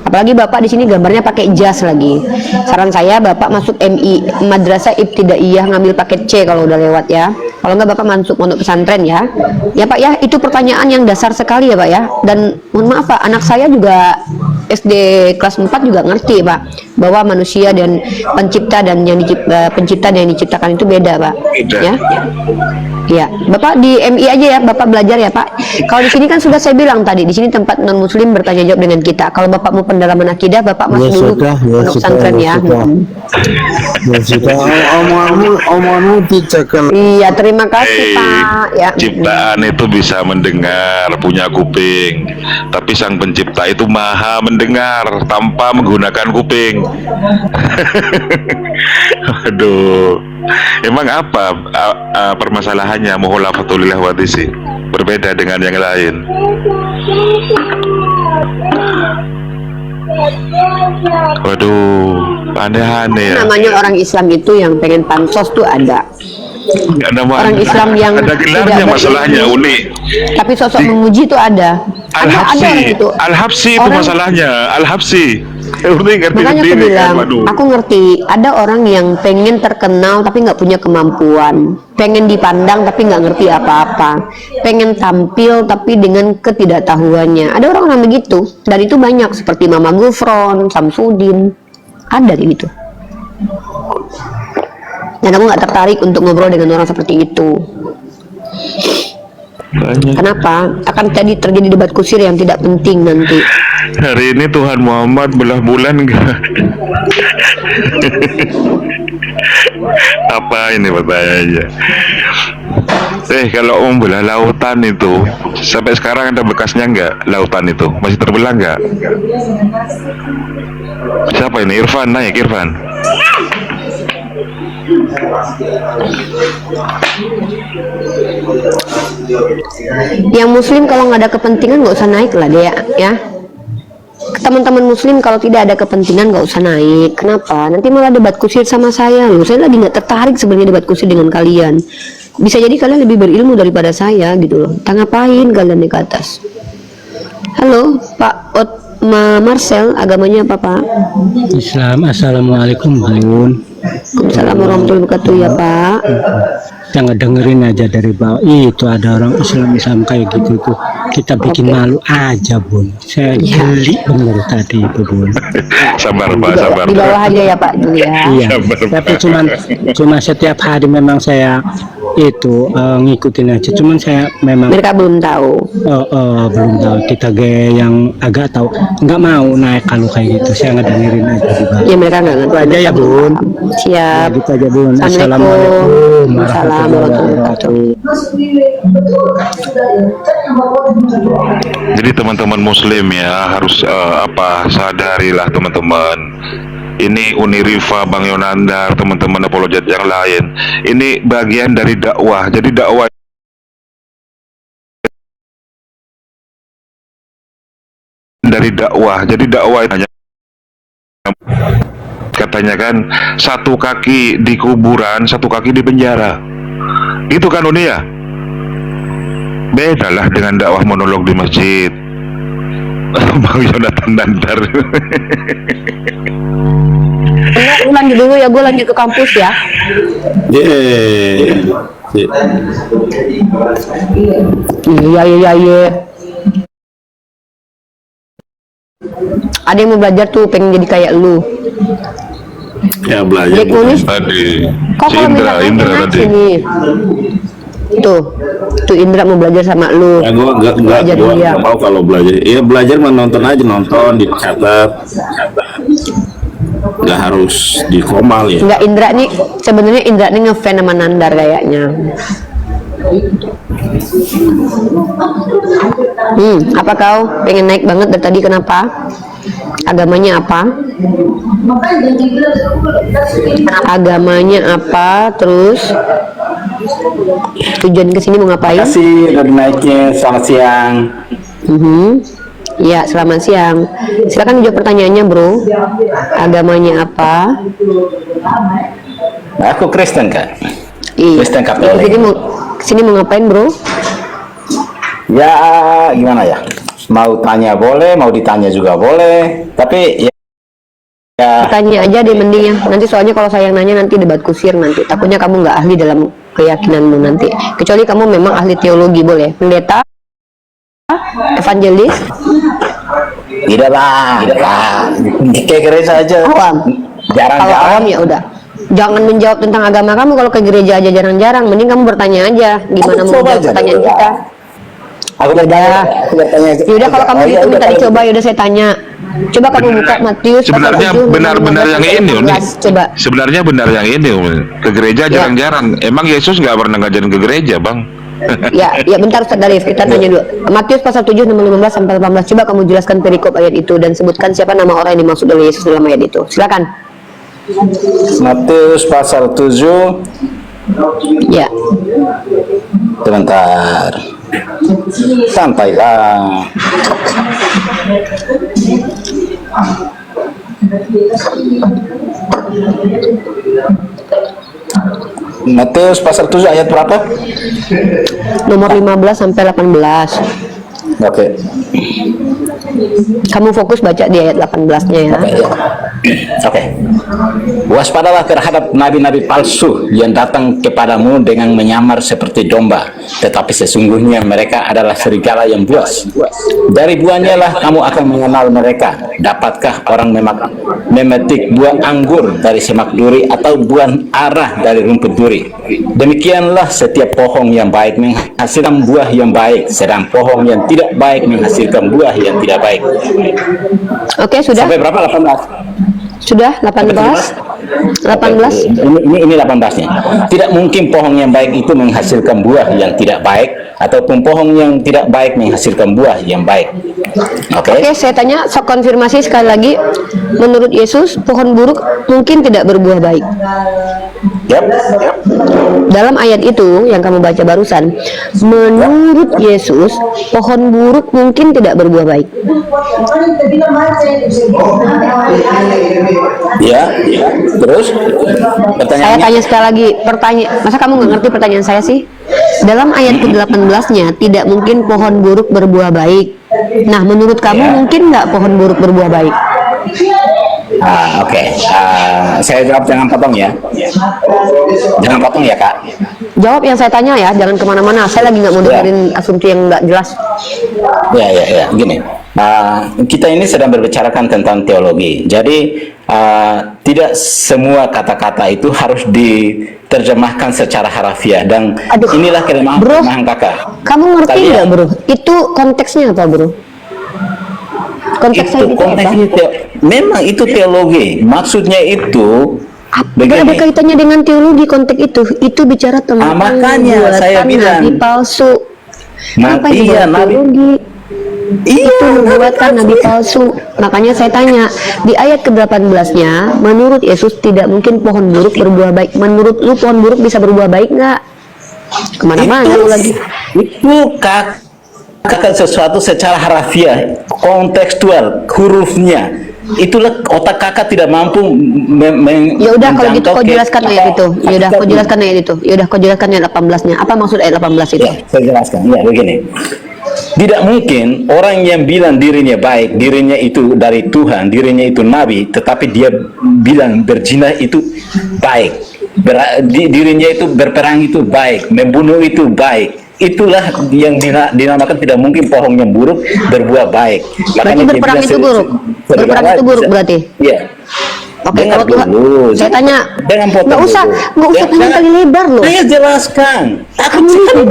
Apalagi Bapak di sini gambarnya pakai jas lagi. Saran saya Bapak masuk MI, Madrasah Ibtidaiyah, ngambil paket C kalau udah lewat ya. Kalau enggak Bapak masuk pondok pesantren ya. Ya Pak ya, itu pertanyaan yang dasar sekali ya Pak ya. Dan mohon maaf Pak, anak saya juga SD kelas 4 juga ngerti Pak, bahwa manusia dan pencipta dan yang diciptakan itu beda Pak. Beda. Ya. Ya, Bapak di MI aja ya, Bapak belajar ya Pak. Kalau di sini kan sudah saya bilang tadi, di sini tempat non Muslim bertanya jawab dengan kita. Kalau Bapak mau pendalaman akidah, Bapak masuk dulu pondok pesantren ya. Ya sudah, omonganmu dijaga. Iya, terima kasih Hei, Pak. Ya. ciptaan itu bisa mendengar, punya kuping. Tapi sang pencipta itu maha mendengar tanpa menggunakan kuping. Aduh, emang apa permasalahannya mukhalafatul lil hawadisi? Berbeda dengan yang lain. Waduh, aneh-aneh ya. Namanya orang Islam itu yang pengen pansos tuh ada. Nggak nama- Orang Islam yang ada gelarnya, tidak masalahnya berilmu, unik. tapi sosok menguji itu ada. Ada orang Al-Habsi, itu. Al-Habsi itu Orang- masalahnya, Al-Habsi. Ngerti Makanya aku sendiri bilang, kan, waduh. aku ngerti. Ada orang yang pengen terkenal tapi nggak punya kemampuan, pengen dipandang tapi nggak ngerti apa-apa, pengen tampil tapi dengan ketidaktahuannya. Ada orang begitu, dan itu banyak seperti Mama Gufron, Samsudin, ada kayak gitu. Dan aku nggak tertarik untuk ngobrol dengan orang seperti itu. Banyak. Kenapa? Akan terjadi debat kusir yang tidak penting nanti. Hari ini Tuhan Muhammad belah bulan enggak? Apa ini pertanyaannya? Kalau membelah lautan itu sampai sekarang ada bekasnya enggak? Lautan itu masih terbelah enggak? Siapa ini? Irfan, naik Irfan. Yang Muslim kalau nggak ada kepentingan nggak usah naik lah dia ya. Teman-teman Muslim kalau tidak ada kepentingan nggak usah naik. Kenapa? Nanti malah debat kusir sama saya loh. Saya lagi nggak tertarik sebenarnya debat kusir dengan kalian. Bisa jadi kalian lebih berilmu daripada saya gitu loh. Ngapain kalian di atas? Halo Pak Marcel, agamanya apa Pak? Islam. Assalamualaikum Bun. Waalaikumsalam warahmatullahi wabarakatuh ya Pak. Jangan dengerin aja dari bawah. Itu ada orang Islam kayak gitu tuh. Kita bikin malu aja Bun. Saya geli bener tadi itu Bun. Sabar Pak, sabar. Di bawah aja ya Pak dulu ya. Iya. Sabar, Pak. Tapi cuma setiap hari memang saya itu ngikutin aja. Cuman saya memang Mereka belum tahu. belum tahu. Kita yang agak tahu nggak mau naik kalau kayak gitu. Saya nggak dengerin aja di bawah. Ya mereka nggak ngerti. Itu aja ya Bun. Siap. Gitu aja Bun. Assalamualaikum Assalamualaikum warahmatullahi wabarakatuh. Jadi teman-teman Muslim ya harus sadarilah teman-teman. Ini Uni Rifa, Bang Yonandar, teman-teman apologet yang lain. Ini bagian dari dakwah. Jadi dakwah itu hanya katanya kan satu kaki di kuburan, satu kaki di penjara. Gitu kan Uni ya? Bedalah dengan dakwah monolog di masjid. Bang Yonatan Dandar. Lu lanjut dulu ya, gue lanjut ke kampus ya. Iya. Ada yang mau belajar tuh, pengen jadi kayak lu. Ya belajar. Dia kunis. Tadi Kok si kalau Indra minat tadi. sini. Tuh Indra mau belajar sama lu. Ya, gua nggak mau kalau belajar. Iya belajar menonton aja, nonton dicatat. Nggak harus di komal ya. Enggak, Indra nih sebenarnya Indra nih ngefans sama Nandar kayaknya. Apa kau pengen naik banget dari tadi, kenapa? Agamanya apa? Agamanya apa? Terus tujuan kesini mau ngapain? Kasih udah naiknya, selamat siang. Ya, selamat siang. Silakan jawab pertanyaannya, bro. Agamanya apa? Nah, aku Kristen, Kak. Iya. Kristen Katolik. Kesini mau ngapain, bro? Ya, gimana ya? Mau tanya boleh, mau ditanya juga boleh. Tapi ya Tanya aja deh mending ya. Nanti soalnya kalau saya yang nanya nanti debat kusir nanti. Takutnya kamu nggak ahli dalam keyakinanmu nanti. Kecuali kamu memang ahli teologi, boleh. Pendeta? Evangelis? tidak lah. Kayak gereja aja. Awam. Kalau Jarang-jarang. awam ya udah. Jangan menjawab tentang agama kamu kalau ke gereja aja jarang-jarang. Mending kamu bertanya aja gimana mau Coba jawab aja pertanyaan dulu. kita. Aku bertanya. Yaudah kalau kamu gitu minta dicoba, yaudah saya tanya. Coba kamu buka Matius pasal Sebenarnya 7, benar-benar yang 15, ini, Uni. 16. Coba. Sebenarnya benar yang ini, Uni. Ke gereja jarang-jarang. Emang Yesus nggak pernah ngajarin ke gereja, Bang? Ya bentar Ustaz Darif, kita tanya dulu. Matius pasal 7 nomor 15 sampai 18. Coba kamu jelaskan perikop ayat itu dan sebutkan siapa nama orang yang dimaksud oleh Yesus dalam ayat itu. Silakan. Matius pasal 7. Ya. Sebentar. Sampailah. Matius pasal 7 ayat berapa? Nomor 15 sampai 18. Oke. Kamu fokus baca di ayat 18-nya ya. Oke. Waspadalah terhadap nabi-nabi palsu yang datang kepadamu dengan menyamar seperti domba, tetapi sesungguhnya mereka adalah serigala yang buas. Dari buahnya lah kamu akan mengenal mereka. Dapatkah orang memetik buah anggur dari semak duri atau buah arah dari rumput duri? Demikianlah setiap pohon yang baik menghasilkan buah yang baik, sedang pohon yang tidak baik menghasilkan buah yang tidak baik. Oke, sudah? Sampai berapa? 18? Sudah 18? 18? Ini 18-nya. Tidak mungkin pohon yang baik itu menghasilkan buah yang tidak baik, ataupun pohon yang tidak baik menghasilkan buah yang baik. Oke, saya tanya, konfirmasi sekali lagi. Menurut Yesus, pohon buruk mungkin tidak berbuah baik. Yap. Dalam ayat itu yang kamu baca barusan, menurut Yesus, pohon buruk mungkin tidak berbuah baik. Ya. Terus Saya pertanyaannya, tanya sekali lagi, masa kamu nggak ngerti pertanyaan saya sih? Dalam ayat ke-18-nya, tidak mungkin pohon buruk berbuah baik. Nah, menurut kamu mungkin nggak pohon buruk berbuah baik? Oke. Saya jawab, jangan potong ya. Jangan potong ya, Kak. Jawab yang saya tanya ya, jangan kemana-mana. Saya lagi nggak mau dengerin asumsi yang nggak jelas. Ya. Gini. Kita ini sedang berbicarakan tentang teologi. Jadi tidak semua kata-kata itu harus diterjemahkan secara harafiah, dan inilah kelemahan Kakak. Kamu ngerti nggak, Bro? Itu konteksnya apa, Bro? Konteksnya itu apa? Memang itu teologi. Maksudnya itu Gak ada kaitannya dengan teologi konteks itu. Itu bicara tentang makanya saya bilang nabi palsu. Apa yang iya, teologi? Itu membuatkan nabi palsu. Makanya saya tanya, di ayat ke-18-nya, menurut Yesus tidak mungkin pohon buruk berbuah baik. Menurut lu pohon buruk bisa berbuah baik nggak? Kemana-mana lu lagi. Itu katakan sesuatu secara harafiah, kontekstual, hurufnya. Itulah otak kakak tidak mampu ya udah kalau gitu kau jelaskan ayat itu. Ya udah kau jelaskan ayat 18-nya. Apa maksud ayat 18 itu? Ya, saya jelaskan. Ya, begini. Tidak mungkin orang yang bilang dirinya baik, dirinya itu dari Tuhan, dirinya itu nabi, tetapi dia bilang berzina itu baik, dirinya itu berperang itu baik, membunuh itu baik. Itulah yang dinamakan tidak mungkin pohon yang buruk berbuah baik. Berarti berperang itu buruk. Berperang itu buruk berarti. Iya. Oke, kalau Tuhan, saya tanya, nggak usah tanya kali lebar loh. Saya jelaskan. Kamu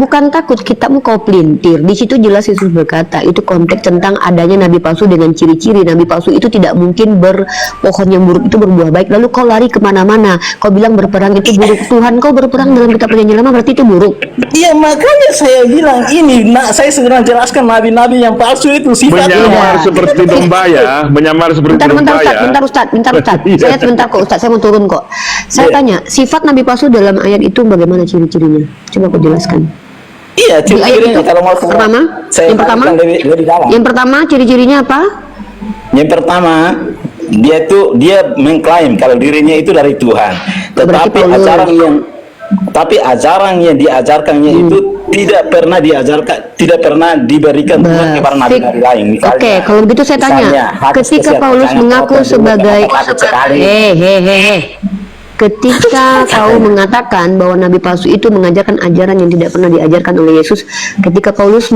bukan takut, kita mau kau pelintir. Di situ jelas Yesus berkata, itu konteks tentang adanya nabi palsu dengan ciri-ciri. Nabi palsu itu tidak mungkin pohon yang buruk itu berbuah baik. Lalu kau lari kemana-mana, kau bilang berperang itu buruk. Tuhan kau berperang dalam kitab Perjanjian Lama, berarti itu buruk. Iya, makanya saya bilang ini. Saya sedang jelaskan nabi-nabi yang palsu itu sifatnya menyamar seperti domba ya, menyamar seperti domba ya. Bentar Ustaz. Saya sebentar kok Ustaz, saya mau turun kok. Saya tanya, sifat nabi palsu dalam ayat itu bagaimana ciri-cirinya? Coba kau jelaskan. Iya, ciri-cirinya kalau mau yang pertama ciri-cirinya apa? Yang pertama, dia mengklaim kalau dirinya itu dari Tuhan. Tetapi ajaran yang diajarkannya itu tidak pernah diberikan Tuhan kepada nabi-nabi lain. Oke, kalau begitu saya tanya, ketika Paulus mengaku sebagai ketika kau mengatakan bahwa nabi palsu itu mengajarkan ajaran yang tidak pernah diajarkan oleh Yesus, ketika Paulus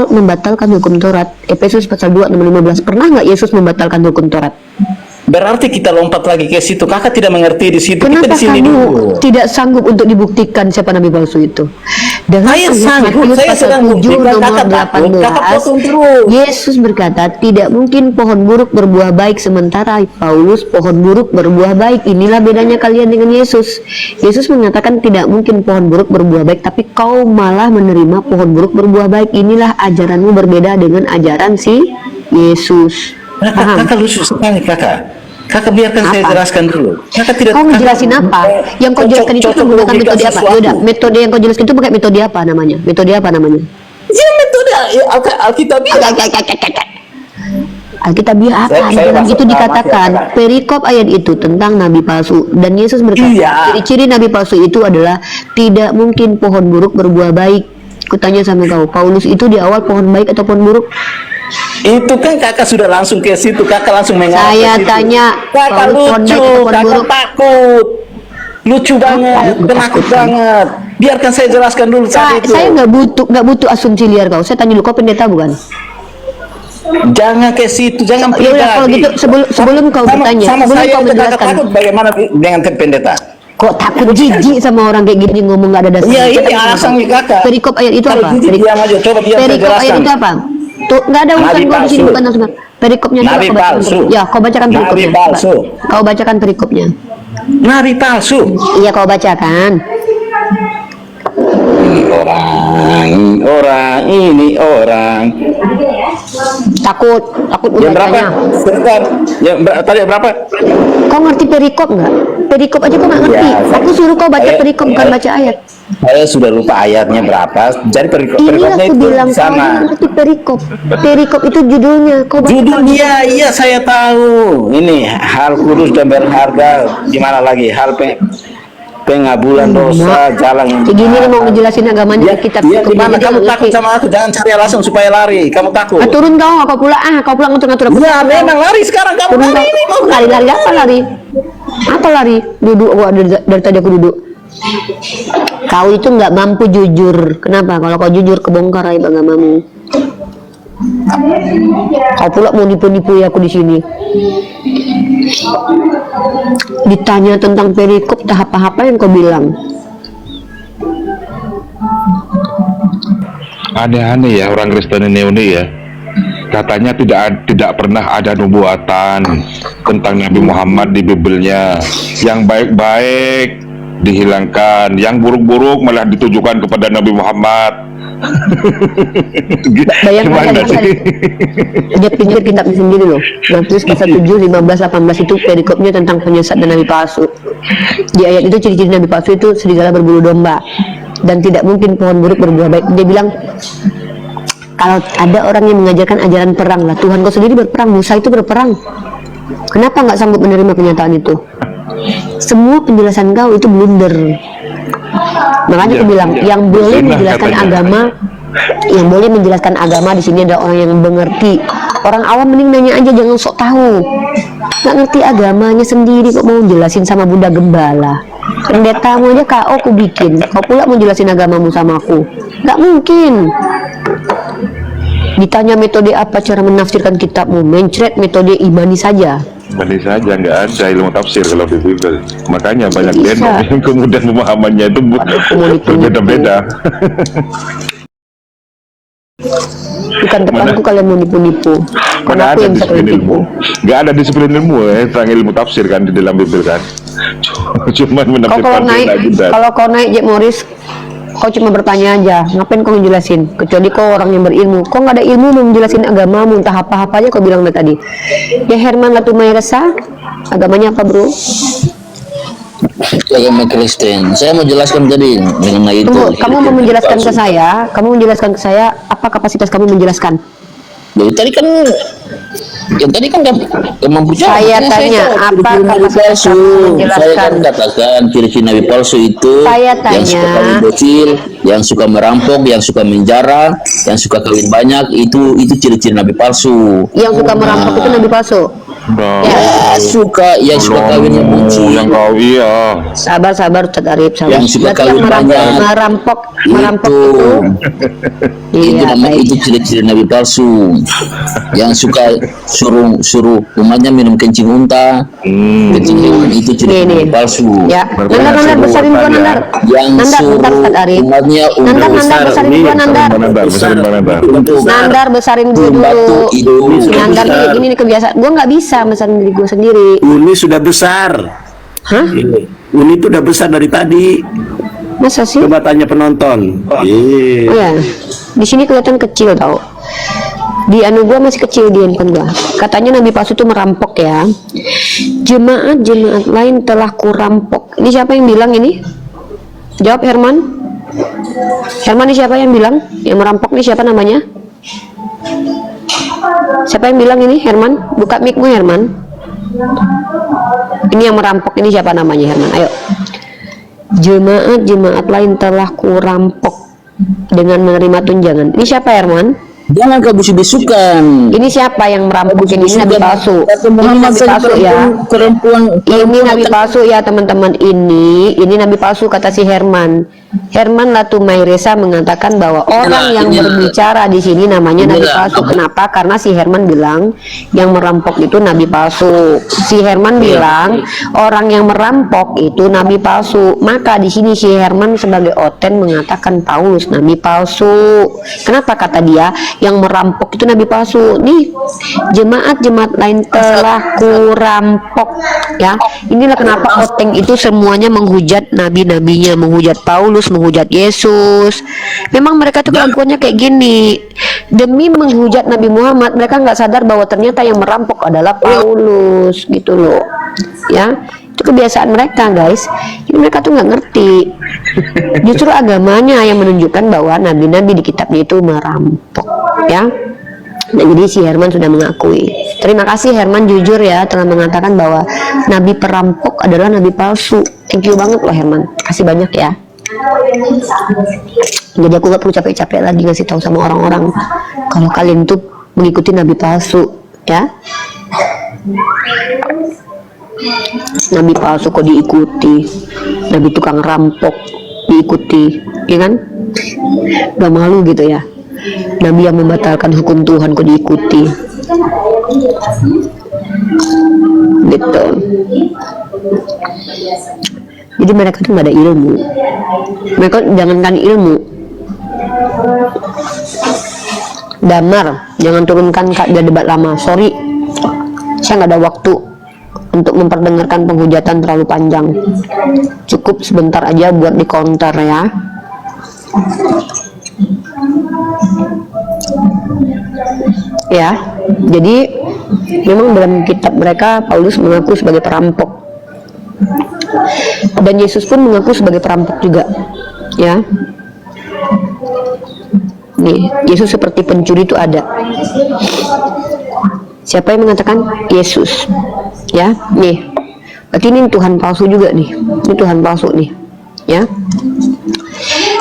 membatalkan hukum Taurat, Efesus pasal 2 ayat 15, pernah nggak Yesus membatalkan hukum Taurat? Berarti kita lompat lagi ke situ. Kakak tidak mengerti di situ. Kenapa kita di sini kamu tidak sanggup untuk dibuktikan siapa nabi palsu itu? Dengan saya sanggup, saya sedang buktikan. Kakak potong terus. Yesus berkata, tidak mungkin pohon buruk berbuah baik, sementara Paulus pohon buruk berbuah baik. Inilah bedanya kalian dengan Yesus. Yesus mengatakan tidak mungkin pohon buruk berbuah baik, tapi kau malah menerima pohon buruk berbuah baik. Inilah ajaranmu berbeda dengan ajaran si Yesus. Kakak lucu sekali kakak. Kakak biarkan saya jelaskan dulu. Kakak tidak. Kau ngejelasin apa? Yang kau jelaskan itu menggunakan metode apa? Yaudah, metode yang kau jelaskan itu pakai metode apa namanya? Metode apa namanya? Ya metode Alkitabiah. Alkitabiah apa? Dalam itu dikatakan perikop ayat itu tentang nabi palsu, dan Yesus berkata ciri-ciri nabi palsu itu adalah tidak mungkin pohon buruk berbuah baik. Kutanya sama kau, Paulus itu di awal pohon baik atau pohon buruk? Itu kan kakak sudah langsung ke situ, kakak langsung mengarah saya ke situ. Tanya, kakak lucu, kakak takut, lucu banget, penakut banget. Biarkan saya jelaskan dulu saat itu. Saya nggak butuh asumsi liar kau. Saya tanya dulu, kau pendeta bukan? Jangan ke situ, jangan pribadi. Yaudah, kalau gitu sebelum kau bertanya, sebelum kau menjelaskan. Takut bagaimana dengan pendeta? Kok takut jijik sama orang kayak gini ngomong nggak ada dasar? Iya, ini alasannya kakak. Perikop ayat itu apa? Perikop ayat itu apa? Tuh, nggak ada urusan gua di sini, bukan langsung. Perikopnya nabi palsu. Ya, kau bacakan perikopnya. Nabi palsu. Kau bacakan perikopnya. Nabi palsu. Iya, kau bacakan. Ini orang. Takut Yang berapa? Sebentar. Tadi berapa? Kau ngerti perikop nggak? Perikop aja kau nggak ngerti. Aku suruh kau baca perikop, bukan baca ayat. Saya sudah lupa ayatnya berapa. Jadi perikopnya aku itu bilang sama. kau ngerti perikop. Perikop itu judulnya. Kau baca judulnya, iya saya tahu. Ini hal kudus dan berharga. Gimana lagi? Hal pengabulan dosa, jalan yang begini nih mau ngejelasin agamanya kita gimana kamu takut sama aku? Jangan cari alasan supaya lari. Kamu takut? Turun kau pulang kau pulang ngatur-ngatur aku. Ya memang lari sekarang kamu turun lari ini mau lari apa lari? Apa lari? Duduk gua dari tadi aku duduk. Kau itu nggak mampu jujur. Kenapa? Kalau kau jujur kebongkar aib agamamu. Kau pula mau nipu-nipu aku di sini. Ditanya tentang perikop, tahap apa yang kau bilang? Aneh-aneh ya orang Kristen ini ya. Katanya tidak pernah ada nubuatan tentang Nabi Muhammad di Bibelnya. Yang baik-baik dihilangkan, yang buruk-buruk malah ditujukan kepada Nabi Muhammad. Bayangkan dia pinjam kitabnya sendiri loh. Matius pasal 7, 15, 18 itu perikopnya tentang penyesat dan nabi palsu. Di ayat itu ciri-ciri nabi palsu itu serigala berbulu domba dan tidak mungkin pohon buruk berbuah baik. Dia bilang kalau ada orang yang mengajarkan ajaran perang lah, Tuhan kau sendiri berperang, Musa itu berperang. Kenapa nggak sanggup menerima kenyataan itu? Semua penjelasan kau itu blunder. Makanya aku bilang yang boleh menjelaskan agama Yang boleh menjelaskan agama di sini adalah orang yang mengerti. Orang awam mending nanya aja, jangan sok tahu. Nggak ngerti agamanya sendiri kok mau jelasin sama Bunda Gembala. Pendetamu aja KO aku bikin, kau pula mau jelasin agamamu sama aku? Nggak mungkin. Ditanya metode apa cara menafsirkan kitabmu, mencret metode imani saja. Balik saja, nggak ada ilmu tafsir kalau di Bible. Makanya banyak dendok yang kemudian pemahamannya itu berbeda-beda. Bukan depanku kalian mau nipu-nipu. Mana Aku ada yang bisa disiplin kalian ilmu? tipu. Nggak ada disiplin ilmu tentang ilmu tafsir kan di dalam Bible kan. Cuman Kalau menafsirkan naik, Al-Quran. kalau kau naik Jack Morris, kau cuma bertanya aja, ngapain kau ngejelasin? Kecuali kau orang yang berilmu. Kau nggak ada ilmu mau menjelasin agamamu, entah apa-apa aja kau bilang dari tadi. Ya Herman Latumai Resa, agamanya apa bro? Agama Kristen. Saya mau jelaskan tadi mengenai itu. Tunggu, kamu mau menjelaskan ke saya? Kamu menjelaskan ke saya apa kapasitas kamu menjelaskan? Jadi tadi kan yang tadi kan kemampuan Saya tanya apa kapasitas kamu Saya menjelaskan? kan katakan ciri-ciri nabi palsu itu Saya yang suka tanya. kawin bocil, yang suka merampok, yang suka menjara, yang suka kawin banyak, itu ciri-ciri nabi palsu. Yang suka merampok itu nabi palsu. Ya, yang suka kawin yang bocil, yang kau iya. Sabar Ustaz Arif, sabar. Yang suka Berarti yang kawin banyak. merampok itu iya, namanya baik. itu ciri-ciri nabi palsu. Yang suka suruh umatnya minum kencing unta, kencing hewan, itu ciri nabi palsu. Ya, Nandar besarin gua Nandar. Yang Nandar bentar Ustaz suruh Arif. umatnya Nandar besarin gua Nandar. Nandar besarin gua dulu. Nandar nih, gini nih kebiasaan. Gua nggak bisa besarin diri gua sendiri. Uni sudah besar. Hah? Uni itu udah besar dari tadi. Masa sih? Coba tanya penonton. Oh ya, di sini kelihatan kecil tau. Di anu gua masih kecil di handphone gua. Katanya nabi palsu itu merampok ya. Jemaat lain telah kurampok. Ini siapa yang bilang ini? Jawab Herman. Herman ini siapa yang bilang? Yang merampok ini siapa namanya? Siapa yang bilang ini Herman? Buka mic-mu Herman. Ini yang merampok ini siapa namanya Herman? Ayo. Jemaat lain telah kurampok dengan menerima tunjangan. Ini siapa Herman? Jangan kau bisu-bisukan. Ini siapa yang merampok ini? Nabi palsu. Ini nabi palsu ya. Ini nabi palsu ya teman-teman. Ini nabi palsu kata si Herman. Herman Latumai Resa mengatakan bahwa orang yang berbicara di sini namanya nabi palsu. Kenapa? Karena si Herman bilang yang merampok itu nabi palsu. Si Herman bilang orang yang merampok itu nabi palsu. Maka di sini si Herman sebagai oten mengatakan Paulus nabi palsu. Kenapa kata dia yang merampok itu nabi palsu? Nih jemaat lain telah kurampok ya. Inilah kenapa oteng itu semuanya menghujat nabi-nabinya, menghujat Paulus, menghujat Yesus. Memang mereka tuh kelakuannya kayak gini demi menghujat Nabi Muhammad. Mereka nggak sadar bahwa ternyata yang merampok adalah Paulus gitu loh ya. Itu kebiasaan mereka guys. Jadi mereka tuh nggak ngerti. Justru agamanya yang menunjukkan bahwa nabi-nabi di kitabnya itu merampok ya. Nah, jadi si Herman sudah mengakui. Terima kasih Herman jujur ya telah mengatakan bahwa nabi perampok adalah nabi palsu. Thank you banget loh Herman. Kasih banyak ya. Jadi aku gak perlu capek-capek lagi ngasih tahu sama orang-orang kalau kalian tuh mengikuti nabi palsu ya. Nabi palsu kok diikuti, nabi tukang rampok diikuti, ya kan? Gak malu gitu ya. Nabi yang membatalkan hukum Tuhan kok diikuti, gitu. Jadi mereka tuh gak ada ilmu. Mereka jangankan ilmu, Damar, jangan turunkan Kak dia debat lama. Sorry, saya nggak ada waktu untuk memperdengarkan penghujatan terlalu panjang. Cukup sebentar aja buat di counter ya. Ya, jadi memang dalam kitab mereka Paulus mengaku sebagai perampok. Dan Yesus pun mengaku sebagai perampok juga. Ya. Nih, Yesus seperti pencuri itu ada. Siapa yang mengatakan? Yesus. Ya, nih. Berarti ini Tuhan palsu juga nih. Ini Tuhan palsu nih. Ya.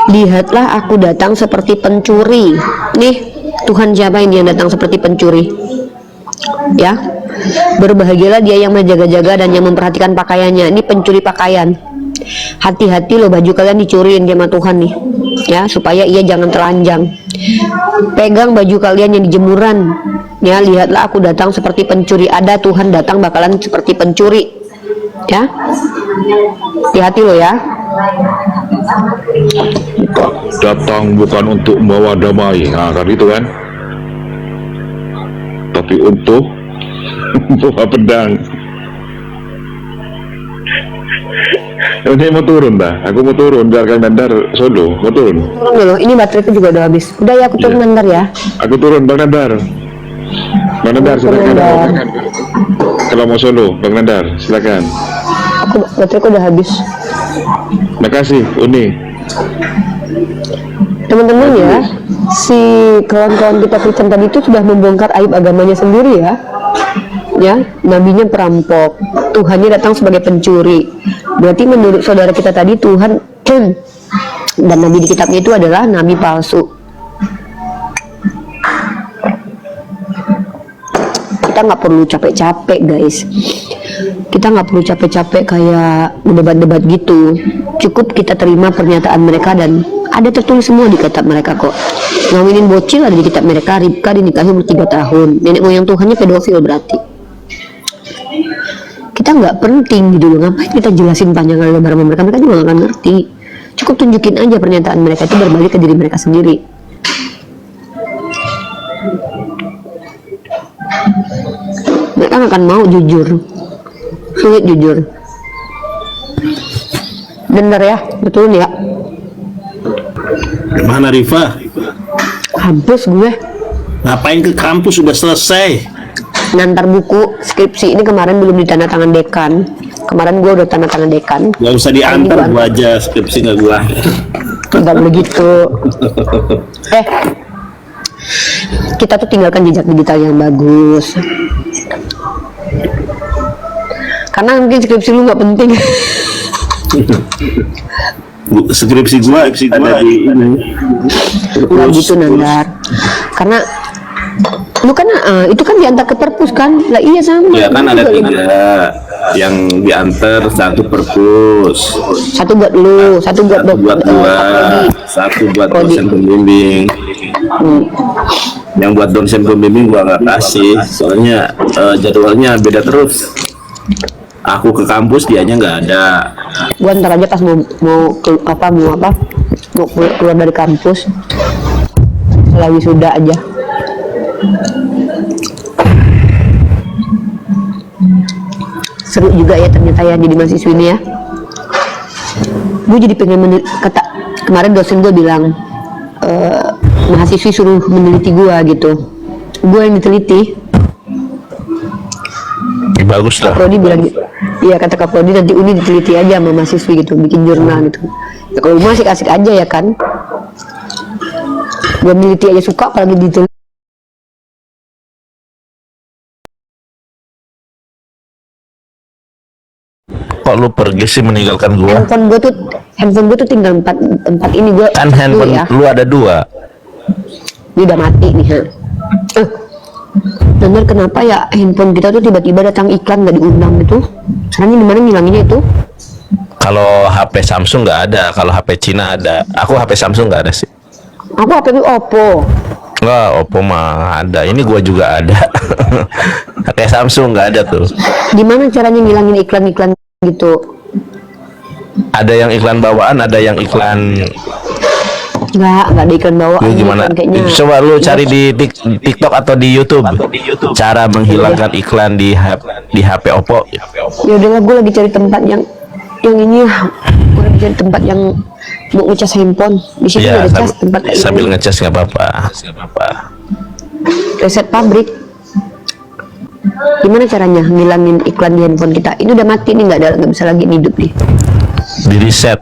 Lihatlah aku datang seperti pencuri. Nih, Tuhan siapa ini yang datang seperti pencuri? Ya, berbahagialah dia yang menjaga-jaga dan yang memperhatikan pakaiannya. Ini pencuri pakaian. Hati-hati loh, baju kalian dicuriin sama Tuhan nih, ya, supaya ia jangan telanjang. Pegang baju kalian yang di jemuran. Ya, lihatlah aku datang seperti pencuri. Ada Tuhan datang bakalan seperti pencuri. Ya, hati-hati loh ya. Datang bukan untuk membawa damai, nah kan itu kan, tapi untuk membawa pedang. Ini mau turun dah, aku mau turun biar Kang Nandar solo, mau turun. Turun dulu, ini bateraiku juga udah habis. Udah ya, aku turun bentar ya. Aku turun, Bang Nandar. Bang Nandar silakan. Kalau mau solo, Bang Nandar silakan. Aku bateraiku udah habis. Makasih, Uni. Teman-teman ya, si kawan-kawan kita Kristen tadi itu sudah membongkar aib agamanya sendiri ya. Ya, nabinya perampok, Tuhannya datang sebagai pencuri. Berarti menurut saudara kita tadi Tuhan dan nabi di kitabnya itu adalah nabi palsu. Kita nggak perlu capek-capek guys. Kita nggak perlu capek-capek kayak debat-debat gitu. Cukup kita terima pernyataan mereka dan ada tertulis semua di kitab mereka kok. Ngawinin bocil ada di kitab mereka. Ribka dinikahi umur 3 tahun. Nenek moyang Tuhannya pedofil berarti. Kita nggak penting gitu loh, ngapain kita jelasin panjang lebar sama mereka, mereka juga nggak akan ngerti. Cukup tunjukin aja pernyataan mereka itu berbalik ke diri mereka sendiri. Mereka nggak akan mau jujur, sulit jujur. Bener ya, betul ya. Mana Rifa? Kampus gue. Ngapain ke kampus, sudah selesai? Nantar buku skripsi ini kemarin belum ditandatangan dekan. Kemarin gue udah tanda tangan dekan. Gak usah diantar, gua aja skripsi nggak gua. Nggak boleh gitu. Kita tuh tinggalkan jejak digital yang bagus. Karena mungkin skripsi lu nggak penting. Skripsi gua ada di ini. Nggak gitu Nandar. Karena lu kan itu kan diantar ke perpus kan? Lah iya sama. Ya kan ada 3 yang diantar, 1 perpus. 1 buat lu, 1 buat gua, 1 buat dosen pembimbing. Yang buat dosen pembimbing gua nggak kasih, soalnya jadwalnya beda terus. Aku ke kampus, dianya nggak ada. Gua ntar aja pas mau keluar dari kampus, lagi sudah aja. Seru juga ya ternyata ya jadi mahasiswa ini ya. Gue jadi pengen kata kemarin dosen gue bilang mahasiswi suruh meneliti gue gitu. Gue yang diteliti. Bagus lah. Prodi bilang gitu. Iya kata Kak Prodi nanti Uni diteliti aja sama mahasiswi gitu, bikin jurnal gitu. Ya kalau gue asik-asik aja ya kan. Gue meneliti aja suka, apalagi diteliti. Kok lu pergi sih meninggalkan gua? Handphone gue tuh tinggal 4 ini gua. Kan handphone ya. lu ada 2. Ini udah mati nih ha. Bener kenapa ya handphone kita tuh tiba-tiba datang iklan nggak diundang gitu? Caranya gimana ngilanginnya itu? Kalau HP Samsung nggak ada, kalau HP Cina ada. Aku HP Samsung nggak ada sih. Aku HP itu Oppo. Wah, Oppo mah ada. Ini gua juga ada. Kayak Samsung nggak ada tuh. Gimana caranya ngilangin iklan-iklan gitu? Ada yang iklan bawaan, ada yang iklan. Nggak ada iklan bawaan. Lu gimana? Coba lu cari di TikTok atau di YouTube. Cara menghilangkan iklan di HP Oppo. Ya udahlah, gue lagi cari tempat yang ini ya. Gue lagi cari tempat yang mau ngecas handphone. Di sini Ya, ada cas tempat sambil ngecas nggak apa-apa. Reset pabrik. Gimana caranya ngilangin iklan di handphone kita? Ini udah mati nih, nggak bisa lagi hidup nih. Di reset.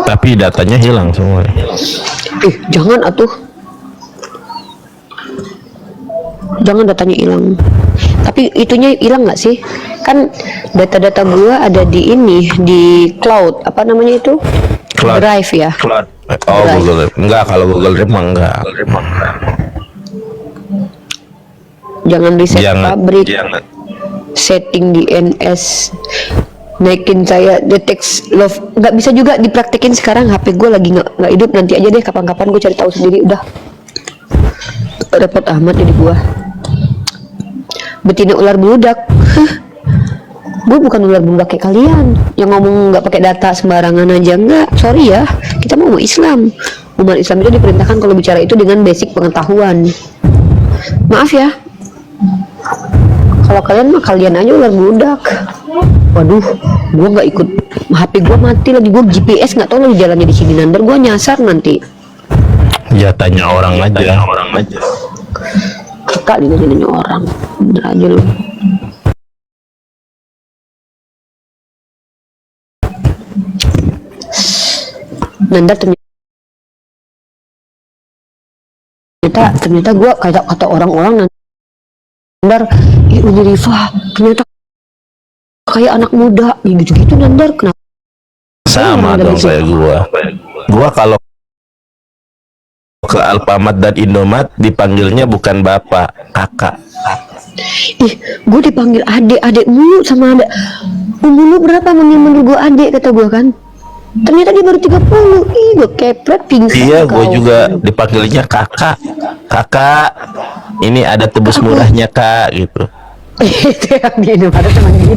Tapi datanya hilang semua. Jangan atuh. Jangan datanya hilang. Tapi itunya hilang nggak sih? Kan data-data gua ada di ini, di cloud. Apa namanya itu? Drive ya. Oh, Google Drive. Enggak, kalau Google Drive mah enggak. Jangan reset Jangan. pabrik. Setting di NS. Naikin saya deteksi love. Nggak bisa juga dipraktekin sekarang. HP gue lagi nggak hidup. Nanti aja deh, kapan-kapan gue cari tahu sendiri. Udah repot amat jadi gue. Betina ular beludak. Gue bukan ular beludak kayak kalian yang ngomong nggak pakai data sembarangan aja. Enggak, sorry ya, kita mau Islam. Umat Islam itu diperintahkan kalau bicara itu dengan basic pengetahuan. Maaf ya, kalau kalian mah kalian aja ular beludak. Waduh, gue nggak ikut. HP gue mati lagi, gue GPS nggak tahu lagi jalannya di sini. Nandar gue nyasar nanti. Ya tanya orang aja. Kakak nanya orang, bener aja lu. Nandar ternyata gue kayak kata orang-orang, Nandar, Uni Rifa ternyata kayak anak muda gitu-gitu. Nandar kenapa? Sama dong kayak gua kalau ke Alfamart dan Indomaret dipanggilnya bukan bapak, kakak. Ih, gue dipanggil adek mulu sama ada. Umur lu berapa? Manggil gue adek kata gue kan. Ternyata dia baru 30. Ih, gue kepret pingsan. Iya, gue juga dipanggilnya kakak. Kakak, ini ada tebus murahnya kak, gitu. Itu yang di Indomaret cuma gitu.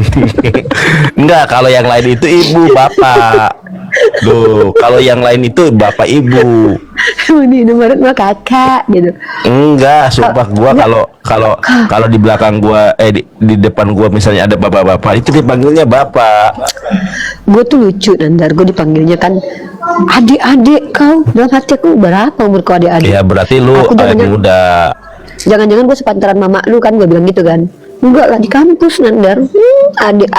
Enggak, kalau yang lain itu ibu, bapak. Duh, kalau yang lain itu bapak ibu. Di Indomaret mah kakak gitu. Enggak, sumpah gua kalau di belakang gua di depan gua misalnya ada bapak-bapak itu dipanggilnya bapak. Gue tuh lucu, Nandar, gue dipanggilnya kan adik-adik kau. Dalam hati aku, berapa umur kau adik-adik? Ya berarti lu awet muda. Jangan-jangan gue sepantaran mama lu kan, gue bilang gitu kan. Enggak lah, di kampus, Nandar. Adik.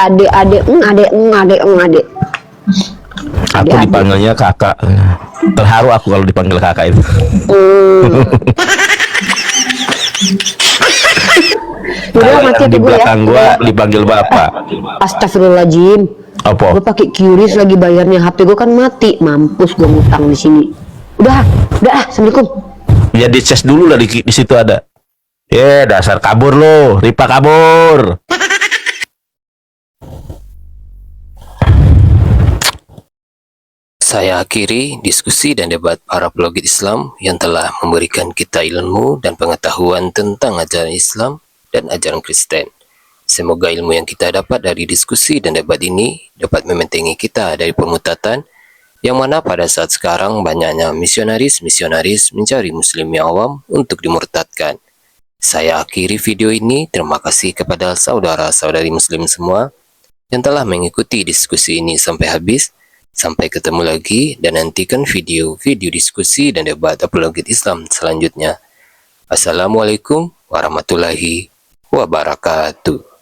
Aku dipanggilnya kakak. Terharu aku kalau dipanggil kakak itu. Kalau yang di belakang gua dipanggil bapak. Astagfirullahaladzim. Apa? Gue pakai QRIS lagi bayarnya, HP gue kan mati. Mampus gue ngutang di sini. Udah, assalamualaikum. Ya dices dulu lah di situ ada. Dasar kabur lo, Ripa kabur. Saya akhiri diskusi dan debat para pelogit Islam yang telah memberikan kita ilmu dan pengetahuan tentang ajaran Islam dan ajaran Kristen. Semoga ilmu yang kita dapat dari diskusi dan debat ini dapat membentengi kita dari pemutatan yang mana pada saat sekarang banyaknya misionaris mencari muslim yang awam untuk dimurtadkan. Saya akhiri video ini. Terima kasih kepada saudara-saudari muslim semua yang telah mengikuti diskusi ini sampai habis. Sampai ketemu lagi dan nantikan video-video diskusi dan debat apologet Islam selanjutnya. Assalamualaikum warahmatullahi wabarakatuh.